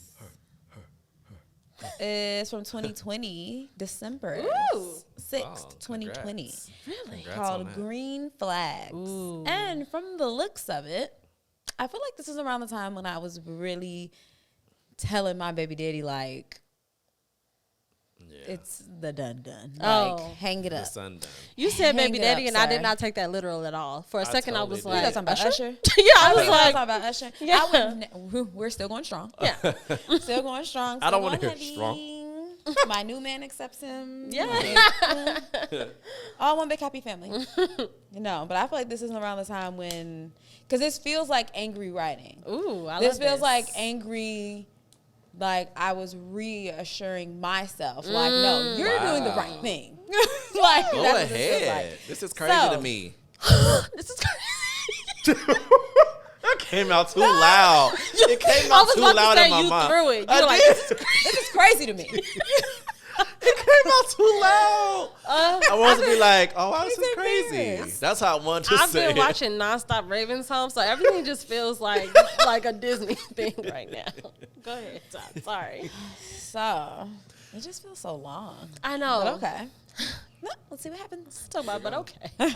is from 2020, December 6th, 2020. Really? Called Green Flags. Ooh. And from the looks of it, I feel like this is around the time when I was really telling my baby daddy, like, it's the done. Like, hang it up. The sun done. You said Hang baby it daddy, up, and I sir. did not take that literal at all. For a second, I was totally You like, talking about Usher? Yeah, I was like, talking about Usher. Yeah. We're still going strong. Yeah. Still going strong. I don't want to hear strong. My new man accepts him. Yeah. All one big happy family. But I feel like this is around the time when, because this feels like angry writing. Ooh, I this love feels this. like angry. Like, I was reassuring myself, like, no, you're doing the right thing. Like, Go that's what this feels ahead. like. This is crazy to me. This is crazy. came out too loud. It came out too loud in my you mind. threw it. You I were like, did. This is crazy to me. It came out too loud. I wanted to be like, oh, wow, this He's is crazy. embarrassed. That's how I wanted to I've say been it. watching nonstop Ravens home, so everything just feels like a Disney thing right now. Go ahead, Todd. Sorry. So, it just feels so long. I know. But okay. No, let's see what happens. Let's talk about it, but okay.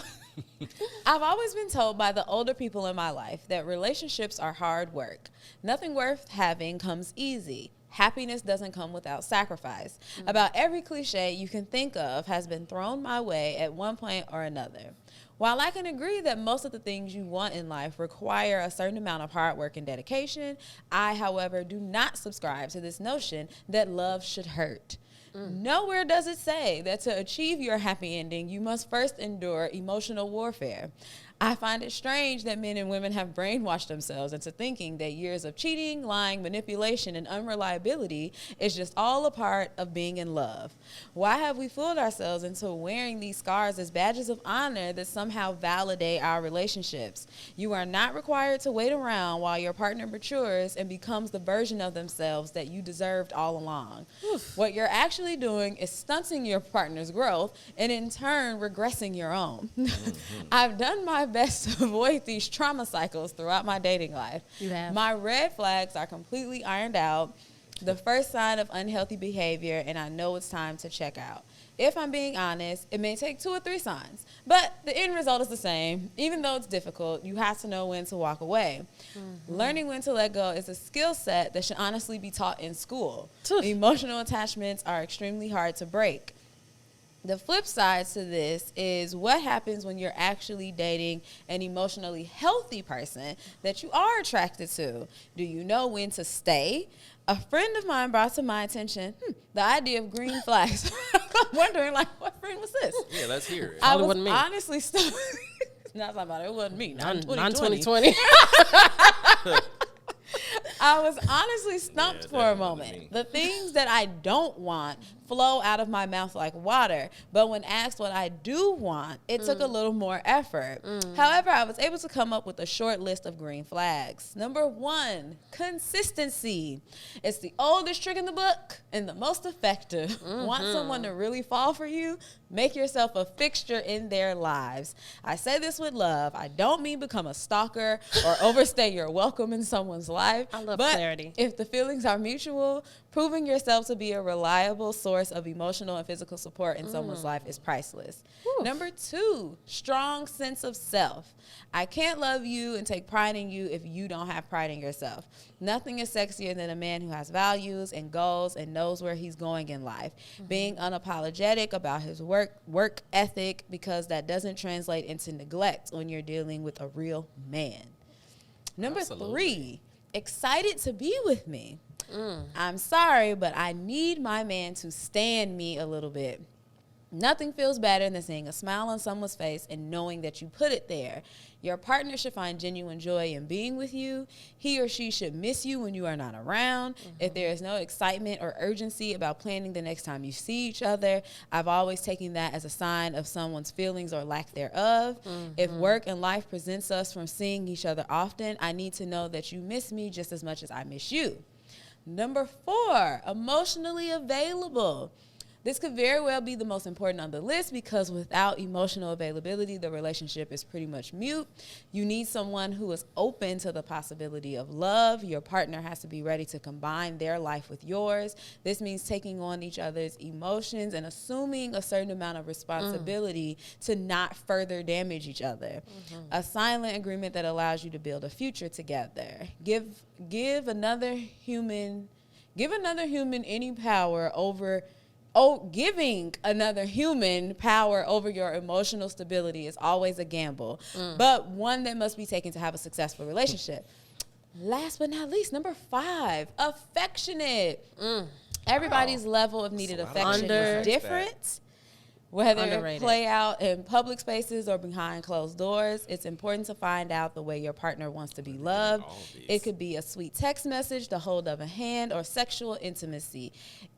I've always been told by the older people in my life that relationships are hard work. Nothing worth having comes easy. Happiness doesn't come without sacrifice. About every cliche you can think of has been thrown my way at one point or another. While I can agree that most of the things you want in life require a certain amount of hard work and dedication, I, however, do not subscribe to this notion that love should hurt. Nowhere does it say that to achieve your happy ending, you must first endure emotional warfare. I find it strange that men and women have brainwashed themselves into thinking that years of cheating, lying, manipulation, and unreliability is just all a part of being in love. Why have we fooled ourselves into wearing these scars as badges of honor that somehow validate our relationships? You are not required to wait around while your partner matures and becomes the version of themselves that you deserved all along. What you're actually doing is stunting your partner's growth and in turn regressing your own. I've done my best to avoid these trauma cycles throughout my dating life. You have. My red flags are completely ironed out. The first sign of unhealthy behavior, and I know it's time to check out. If I'm being honest, it may take 2 or 3 signs, but the end result is the same. Even though it's difficult, you have to know when to walk away. Learning when to let go is a skill set that should honestly be taught in school. Emotional attachments are extremely hard to break. The flip side to this is what happens when you're actually dating an emotionally healthy person that you are attracted to. Do you know when to stay? A friend of mine brought to my attention the idea of green flags. I'm wondering, like, what friend was this? Yeah, let's hear it. I Probably was wasn't me. honestly stumped. Not talking about it. It wasn't me. Not in 2020. I was honestly stumped for a definitely moment. me. The things that I don't want flow out of my mouth like water. But when asked what I do want, it took a little more effort. However, I was able to come up with a short list of green flags. Number 1, consistency. It's the oldest trick in the book and the most effective. Want someone to really fall for you? Make yourself a fixture in their lives. I say this with love. I don't mean become a stalker or overstay your welcome in someone's life. I love but clarity. If the feelings are mutual, proving yourself to be a reliable source of emotional and physical support in someone's life is priceless. Number 2, strong sense of self. I can't love you and take pride in you if you don't have pride in yourself. Nothing is sexier than a man who has values and goals and knows where he's going in life. Being unapologetic about his work ethic, because that doesn't translate into neglect when you're dealing with a real man. Number Absolutely. 3, excited to be with me. I'm sorry, but I need my man to stand me a little bit. Nothing feels better than seeing a smile on someone's face and knowing that you put it there. Your partner should find genuine joy in being with you. He or she should miss you when you are not around. If there is no excitement or urgency about planning the next time you see each other, I've always taken that as a sign of someone's feelings or lack thereof. If work and life presents us from seeing each other often, I need to know that you miss me just as much as I miss you. Number 4, emotionally available. This could very well be the most important on the list because without emotional availability, the relationship is pretty much mute. You need someone who is open to the possibility of love. Your partner has to be ready to combine their life with yours. This means taking on each other's emotions and assuming a certain amount of responsibility to not further damage each other. A silent agreement that allows you to build a future together. Give another human any power over. Giving another human power over your emotional stability is always a gamble, but one that must be taken to have a successful relationship. Last but not least, number 5, affectionate. Everybody's level of needed affection is different. Whether Underrated. play out in public spaces or behind closed doors, it's important to find out the way your partner wants to be loved. It could be a sweet text message, the hold of a hand, or sexual intimacy.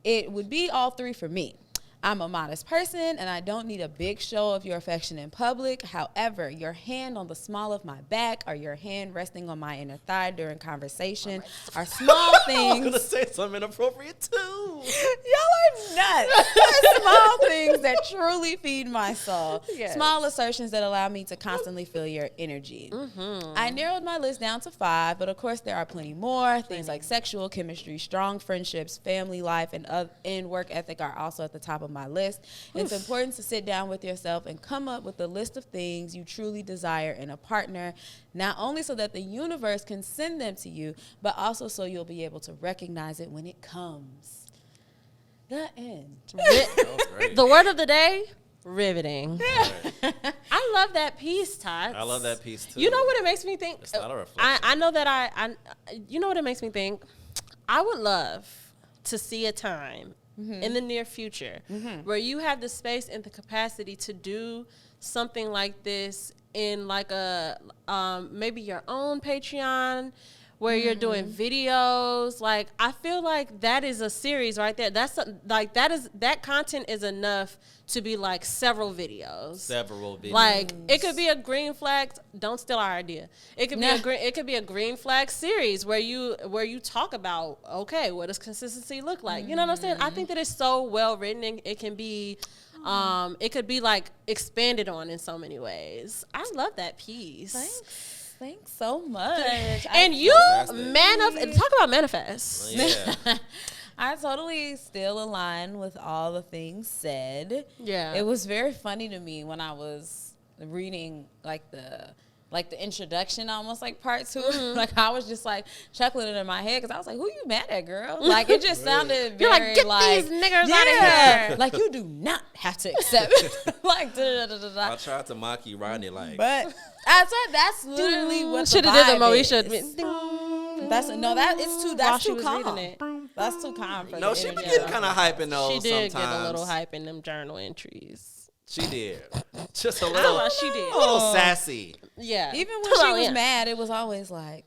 It would be all 3 for me. I'm a modest person and I don't need a big show of your affection in public. However, your hand on the small of my back or your hand resting on my inner thigh during conversation are small things. I'm gonna say something inappropriate too. Y'all are nuts. They're small things that truly feed my soul. Yes. Small assertions that allow me to constantly feel your energy. I narrowed my list down to 5, but of course there are plenty more. Things like sexual chemistry, strong friendships, family life, and work ethic are also at the top of my list. It's important to sit down with yourself and come up with a list of things you truly desire in a partner, not only so that the universe can send them to you, but also so you'll be able to recognize it when it comes. The end. That was great. The word of the day, riveting. I love that piece, Tots. I love that piece too. You know what it makes me think? It's not a reflection. I know that you know what it makes me think? I would love to see a time in the near future where you have the space and the capacity to do something like this in like a maybe your own Patreon where you're doing videos. Like, I feel like that is a series right there. That's that content is enough to be like several videos. Several videos. Like, it could be a green flag. Don't steal our idea. It could be a green flag series where you talk about, okay, what does consistency look like? You know what I'm saying? I think that it's so well written and it can be it could be like expanded on in so many ways. I love that piece. Thanks so much. And you talk about manifest. Yeah. I totally still align with all the things said. Yeah. It was very funny to me when I was reading like the introduction, almost like part 2. Like, I was just like chuckling it in my head because I was like, who you mad at, girl? Like, it just sounded very You're like, get these niggers out of here. Like, you do not have to accept it. Like, I tried to mock you writing it like. but I said that's literally what should the have did the vibe Moesha. is. That's too While she was calm. reading it. That's too calm for No, the she be energy. getting kind of hype in those She did sometimes. get a little hype in them journal entries. She did. Just a I little. thought she did. A little sassy. Yeah. Even when she was mad, it was always like,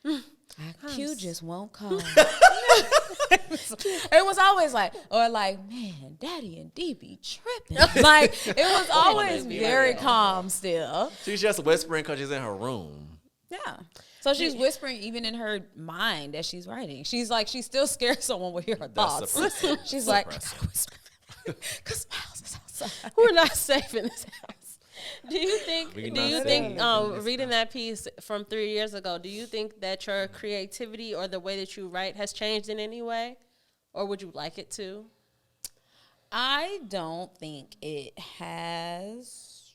IQ just won't come. It was always like, or like, man, Daddy and D be tripping. Like, it was always very calm still. She's just whispering because she's in her room. Yeah. So she's whispering even in her mind as she's writing. She's like, she's still scared someone will hear her thoughts. suppressive. She's like, I gotta whisper. Because my house is outside. We're not safe in this house. Do you think We're not safe in this reading that piece from 3 years ago, do you think that your creativity or the way that you write has changed in any way? Or would you like it to? I don't think it has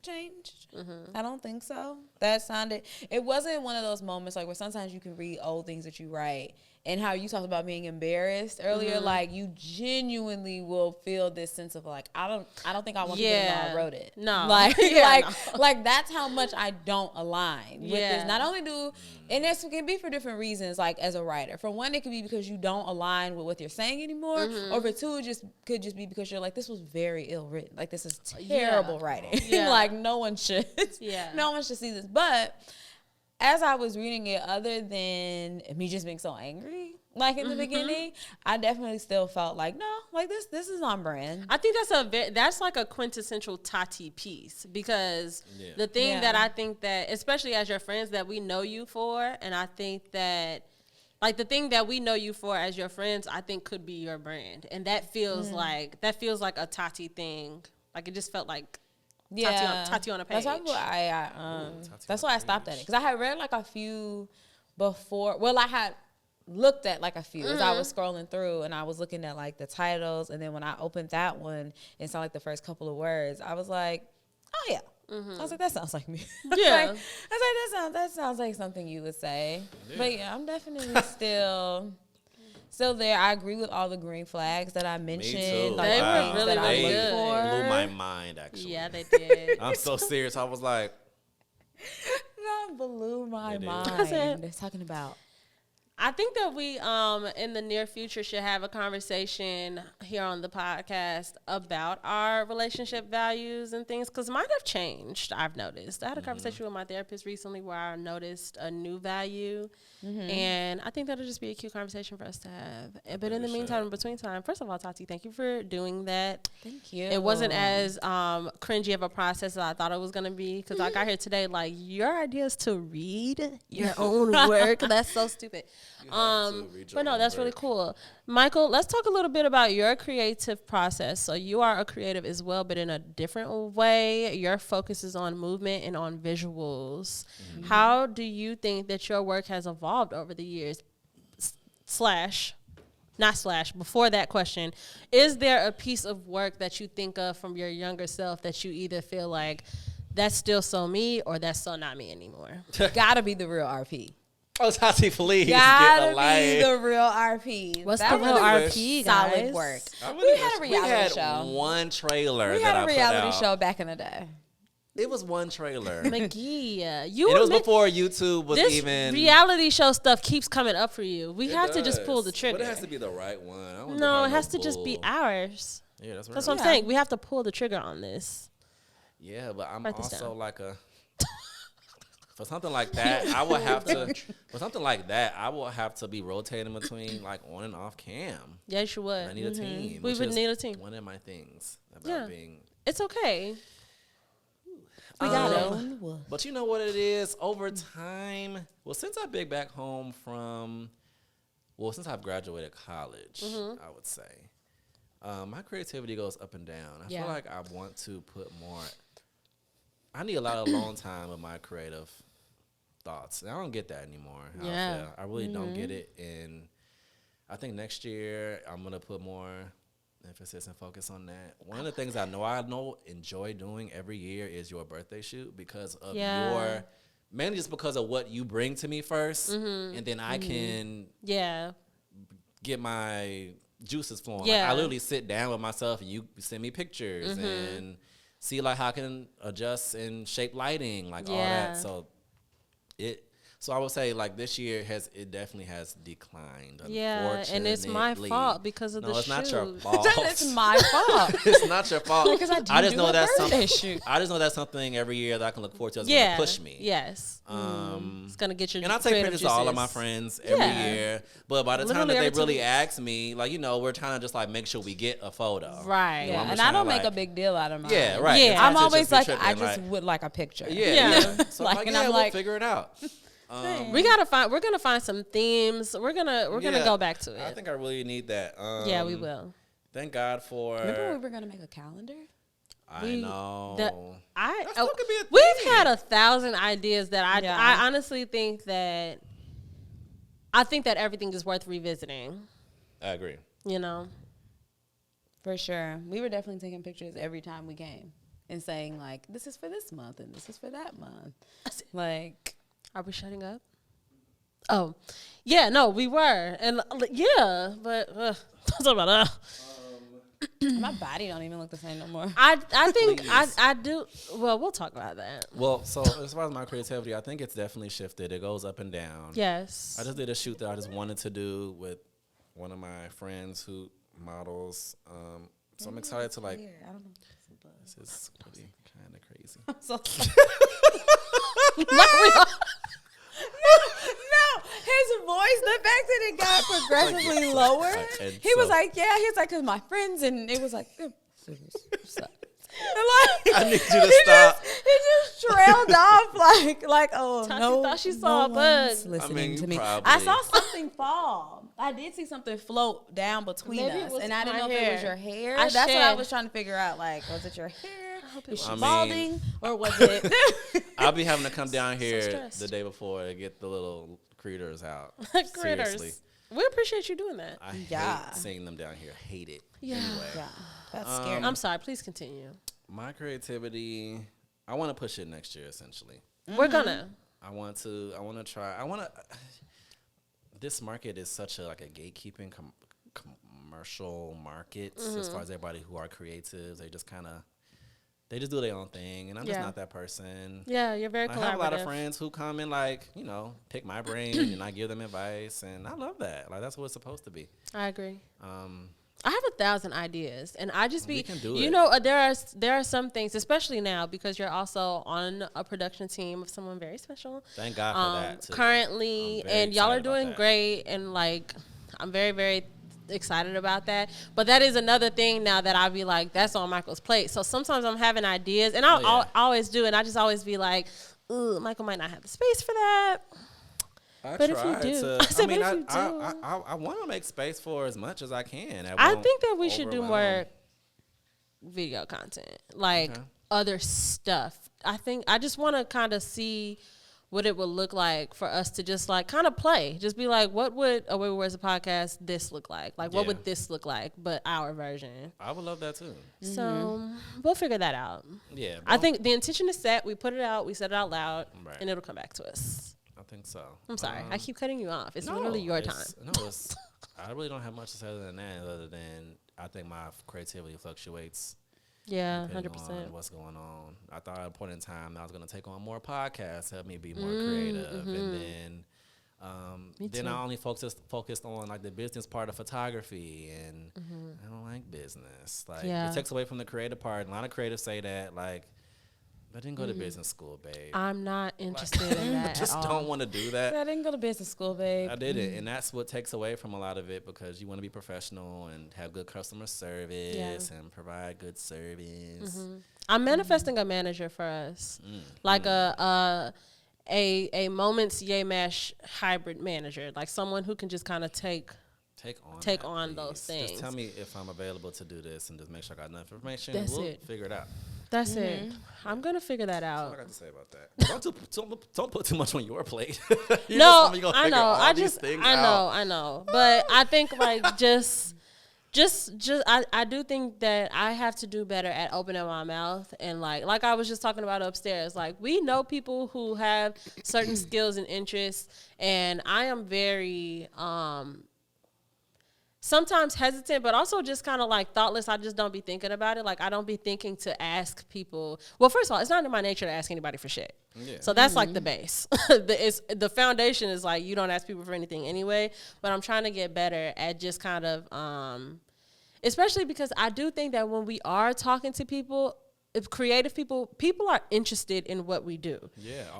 changed. I don't think so. It wasn't one of those moments like where sometimes you can read old things that you write and how you talked about being embarrassed earlier. Like, you genuinely will feel this sense of like, I don't think I want people to know I wrote it. No. Like, Yeah, like that's how much I don't align with Yeah. this. Not only and this can be for different reasons, like as a writer. For one, it could be because you don't align with what you're saying anymore. Or for two, it could just be because you're like, this was very ill written. Like, this is terrible writing. Yeah. Like, no one should see this. But as I was reading it, other than me just being so angry, like in the beginning, I definitely still felt like, no, like this is on brand. I think that's like a quintessential Tati piece because the thing that I think that, especially as your friends that we know you for, and I think that like the thing that we know you for as your friends, I think could be your brand, and that feels like a Tati thing. Like, it just felt like Tati on a page. That's why that's why I stopped at it, because I had read like a few before. Well, I had looked at like a few as I was scrolling through, and I was looking at like the titles, and then when I opened that one and saw like the first couple of words, I was like, oh yeah. I was like, that sounds like me. Yeah. I was like, that sounds like something you would say. Yeah. But yeah, I'm definitely still there. I agree with all the green flags that I mentioned. Me too. Like, They the were things really, that I really look good. for. Blew my mind, actually. Yeah, they did. I'm so serious. I was like, That blew my It is. mind. I said- They're talking about I think that we in the near future should have a conversation here on the podcast about our relationship values and things, because mine have changed. I've noticed. I had a conversation with my therapist recently where I noticed a new value, and I think that'll just be a cute conversation for us to have. But in the meantime, in between time, first of all, Tati, thank you for doing that. Thank you. It wasn't as cringy of a process as I thought it was going to be, because I got here today like, your idea is to read your own work. That's so stupid. But no, that's really cool. Michael, let's talk a little bit about your creative process. So you are a creative as well, but in a different way. Your focus is on movement and on visuals. How do you think that your work has evolved over the years? Before that question, is there a piece of work that you think of from your younger self that you either feel like that's still so me or that's so not me anymore? Gotta be the real RP. Oh, Tati, please. Gotta be the real RP. What's That the real was RP, guys? Solid work. We had a reality show. One trailer. We that had I a put reality out. show back in the day. It was one trailer. McGee, And it was before YouTube was this even. reality show stuff keeps coming up for you. We have to just pull the trigger. But it has to be the right one. I don't No, know it has to just be bull. ours. Yeah, that's right. That's what I'm saying. We have to pull the trigger on this. Yeah, but I'm Write this also down. like a. For something like that, I would have to. For something like that, I will have to be rotating between like on and off cam. Yes, you would. I need a team. We which would is need a team. One of my things about Yeah. being. It's okay. We got it. But you know what it is? Over time, well, since I've been back home since I've graduated college, I would say, my creativity goes up and down. I feel like I want to put more. I need a lot of alone time with my creative thoughts. And I don't get that anymore. Yeah. I really don't get it. And I think next year I'm going to put more emphasis and focus on that. One of the things I know enjoy doing every year is your birthday shoot because of mainly just because of what you bring to me first. And then I can get my juices flowing. Like, I literally sit down with myself and you send me pictures and see like how I can adjust and shape lighting, like all that. So I would say like this year it definitely has declined. Yeah, and it's my fault because of the shoot. No, it's not your fault. It's my fault. It's not your fault. Because I just know that's birthday something. shoot. I just know that's something every year that I can look forward to. That's gonna push me. Yes. It's gonna get your. And I take pictures of all of my friends every year. But by the time that they really ask me, like we're trying to just like make sure we get a photo. Right. Yeah, and I don't make a big deal out of mine. Yeah, right. Yeah. I'm always like, I just would like a picture. Yeah. So Like, I'm and I'm we'll like, figure it out. We're gonna find some themes. We're gonna go back to it. I think I really need that. Yeah, we will. Thank God for. Remember we were gonna make a calendar? I know. Could be a We've thing. had 1,000 ideas that I honestly think that everything is worth revisiting. I agree. You know. For sure. We were definitely taking pictures every time we came and saying like, this is for this month and this is for that month. Like, are we shutting up? Oh, yeah, no, we were. And yeah, but don't talk about that. my body don't even look the same no more. I think Please. I do. Well, we'll talk about that. Well, so as far as my creativity, I think it's definitely shifted. It goes up and down. Yes. I just did a shoot that I just wanted to do with one of my friends who models. So I'm excited to like. I don't know. This is really kind of crazy. So no, his voice, the fact that it got progressively lower, he was like, cause my friends, and it was like, I need you to stop. He just trailed off like oh Tati no, thought she saw a no bug. one's listening I mean, to me. probably. I saw something fall. I did see something float down between Maybe it us, was and I didn't know my if it hair. was your hair. I That's what I shed. was trying to figure out. Like, was it your hair? Is she I mean- balding, or was it? I'll be having to come down here stressed. the day before to get the little critters out. Critters. Seriously. We appreciate you doing that. I Yeah. hate seeing them down here. Hate it. Yeah. Anyway, Yeah, that's scary. I'm sorry. Please continue. my creativity, I want to push it next year. Essentially, We're gonna. I want to try. This market is such a gatekeeping commercial market as far as everybody who are creatives. They just kind of they just do their own thing, and I'm just not that person. Yeah, you're very collaborative. I have a lot of friends who come and like, you know, pick my brain and I give them advice, and I love that. Like that's what it's supposed to be. I agree. I have 1,000 ideas, and I just we can do you it. know, there are some things, especially now because you're also on a production team of someone very special. Thank God for that too. Currently, and y'all are doing great, and like I'm very, very excited about that. But that is another thing now that I'll be like, that's on Michael's plate. So sometimes I'm having ideas, and I always do, and I just always be like, ooh, Michael might not have the space for that. But if you do, I want to make space for as much as I can. I think that we should do more video content, like other stuff. I just want to kind of see what it would look like for us to just like kind of play. Just be like, what would A Way Where's a Podcast this look like? Like, what would this look like, but our version? I would love that too. So we'll figure that out. Yeah. I think the intention is set. We put it out. We said it out loud, and it'll come back to us. I think so. I'm sorry. I keep cutting you off. It's literally your time. I really don't have much to say than that, other than I think my creativity fluctuates. Yeah, 100%. On what's going on. I thought at a point in time I was going to take on more podcasts, help me be more creative, and then I only focused on like the business part of photography, and I don't like business. Like it takes away from the creative part. A lot of creatives say that like. I didn't go to business school, babe. I'm not interested in that. I just don't want to do that. I didn't go to business school, babe. I didn't, and that's what takes away from a lot of it because you want to be professional and have good customer service and provide good service. I'm manifesting a manager for us, like a Moments Yay Mash hybrid manager, like someone who can just kind of take on those things. Just tell me if I'm available to do this, and just make sure I got enough information. That's we'll it. Figure it out. That's it. I'm gonna figure that out. That's all I got to say about that. Don't put too much on your plate. No, I know. I know. But I think like I do think that I have to do better at opening my mouth, and like I was just talking about upstairs. Like we know people who have certain skills and interests, and I am very sometimes hesitant, but also just kind of like thoughtless. I just don't be thinking about it. Like I don't be thinking to ask people. Well, first of all, it's not in my nature to ask anybody for shit. Yeah. So that's like the base. The foundation is like you don't ask people for anything anyway. But I'm trying to get better at just kind of, especially because I do think that when we are talking to people, if creative people are interested in what we do,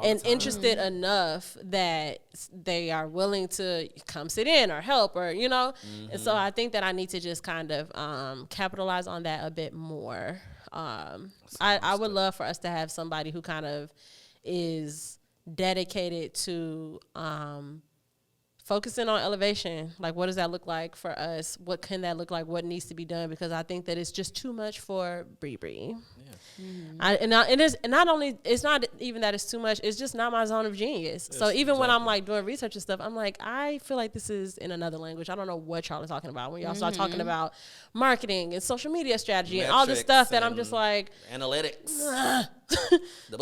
and interested enough that they are willing to come sit in or help or and so I think that I need to just kind of capitalize on that a bit more. I would love for us to have somebody who kind of is dedicated to focusing on elevation. Like, what does that look like for us? What can that look like? What needs to be done? Because I think that it's just too much for Bri. Yeah. It's not even that it's too much. It's just not my zone of genius. Yes, so even when I'm like doing research and stuff, I'm like, I feel like this is in another language. I don't know what y'all are talking about when y'all start talking about marketing and social media strategy and all this stuff that I'm just like analytics. The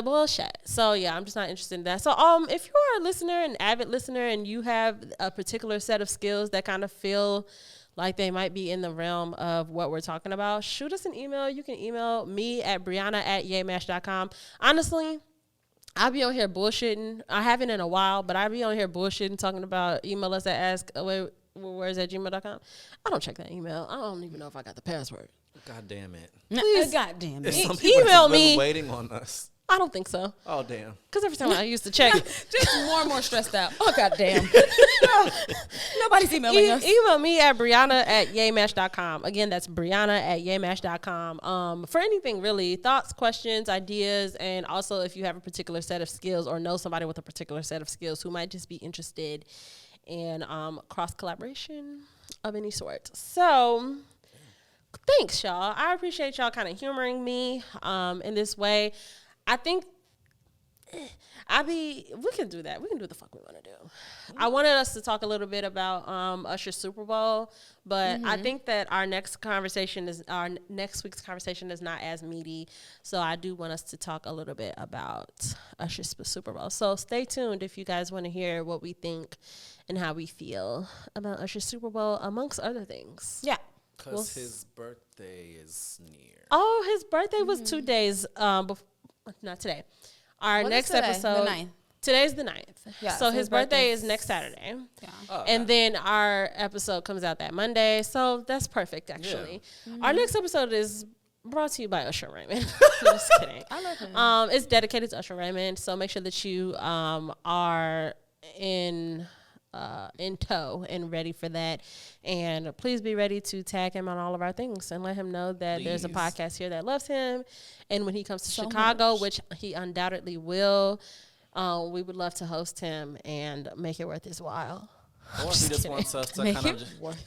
bullshit. So yeah, I'm just not interested in that. So if you are a listener, an avid listener, and you have a particular set of skills that kind of feel like they might be in the realm of what we're talking about, shoot us an email. You can email me at Brianna@yaymash.com. Honestly, I'll be on here bullshitting. I haven't in a while, but I'll be on here bullshitting, talking about email us at askawaywere's@gmail.com. I don't check that email. I don't even know if I got the password. God damn it. Please. God damn it. Some people Email me. Waiting on us. I don't think so. Oh, damn. Because every time I used to check it. Just more and more stressed out. Oh, God damn. Nobody's emailing us. Email me at Brianna@yaymash.com. Again, that's Brianna@yaymash.com. For anything really, thoughts, questions, ideas, and also if you have a particular set of skills or know somebody with a particular set of skills who might just be interested in cross-collaboration of any sort. So thanks, y'all. I appreciate y'all kind of humoring me in this way. I think we can do that. We can do the fuck we want to do. I wanted us to talk a little bit about Usher's Super Bowl, but I think that our next week's conversation is not as meaty. So I do want us to talk a little bit about Usher's Super Bowl. So stay tuned if you guys want to hear what we think and how we feel about Usher's Super Bowl, amongst other things. Yeah. Because his birthday is near. Oh, his birthday was 2 days before. Not today. Our What is next today? episode. The 9th. Today's the 9th. Yeah, So his birthday birthday's- is next Saturday. Yeah. Oh, okay. And then our episode comes out that Monday. So that's perfect, actually. Our next episode is brought to you by Usher Raymond. Just kidding. I love him. It's dedicated to Usher Raymond. So make sure that you are in tow and ready for that. And please be ready to tag him on all of our things and let him know that there's a Please. podcast here that loves him. And when he comes to So Chicago, much. which he undoubtedly will, we would love to host him and make it worth his while. Or if he just wants us to Make kind it of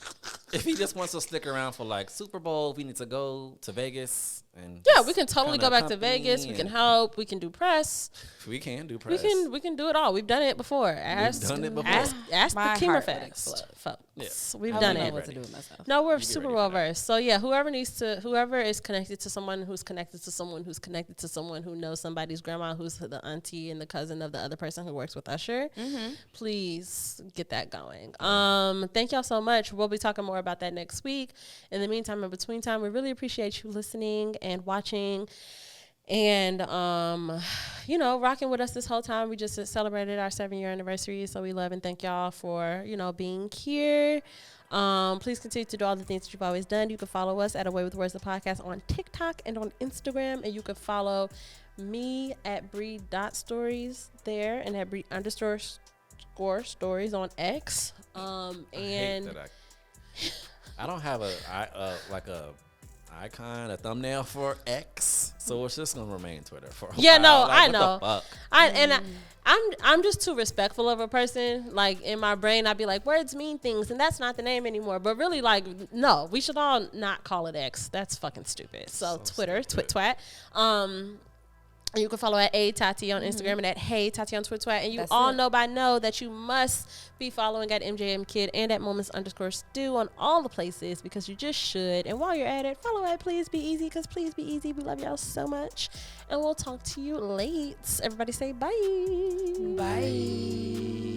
if he just wants to stick around for like Super Bowl, we need to go to Vegas and Yeah, we can totally kinda go back to accompany Vegas. We can and- help. We can do press. We can do press. We can do it all. We've done it before. Ask, done it before. Ask My the heart would Kimmerfest explode. folks. Yeah. We've I done don't it. know what to do with myself. No, we're be super ready well for that. versed. So yeah, whoever is connected to someone who's connected to someone who's connected to someone who knows somebody's grandma who's the auntie and the cousin of the other person who works with Usher, please get that going. Thank y'all so much. We'll be talking more about that next week. In the meantime, in between time, we really appreciate you listening and watching. And, rocking with us this whole time. We just celebrated our 7-year anniversary. So we love and thank y'all for, being here. Please continue to do all the things that you've always done. You can follow us at Away with Words, the podcast on TikTok and on Instagram. And you can follow me at Bri.stories there and at Bri_stories on X. I hate that I don't have a icon, a thumbnail for X, so it's just gonna remain Twitter for a while. Yeah, no, Like, I what the know. fuck? I'm just too respectful of a person. Like in my brain, I'd be like, words mean things, and that's not the name anymore. But really, like, no, we should all not call it X. That's fucking stupid. So Twitter, twat. You can follow at A Tati on Instagram and at Hey Tati on Twitter. And you That's all it. know by now that you must be following at MJM Kid and at Moments_Stew on all the places because you just should. And while you're at it, follow at Please Be Easy because Please Be Easy. We love y'all so much. And we'll talk to you late. Everybody say bye. Bye.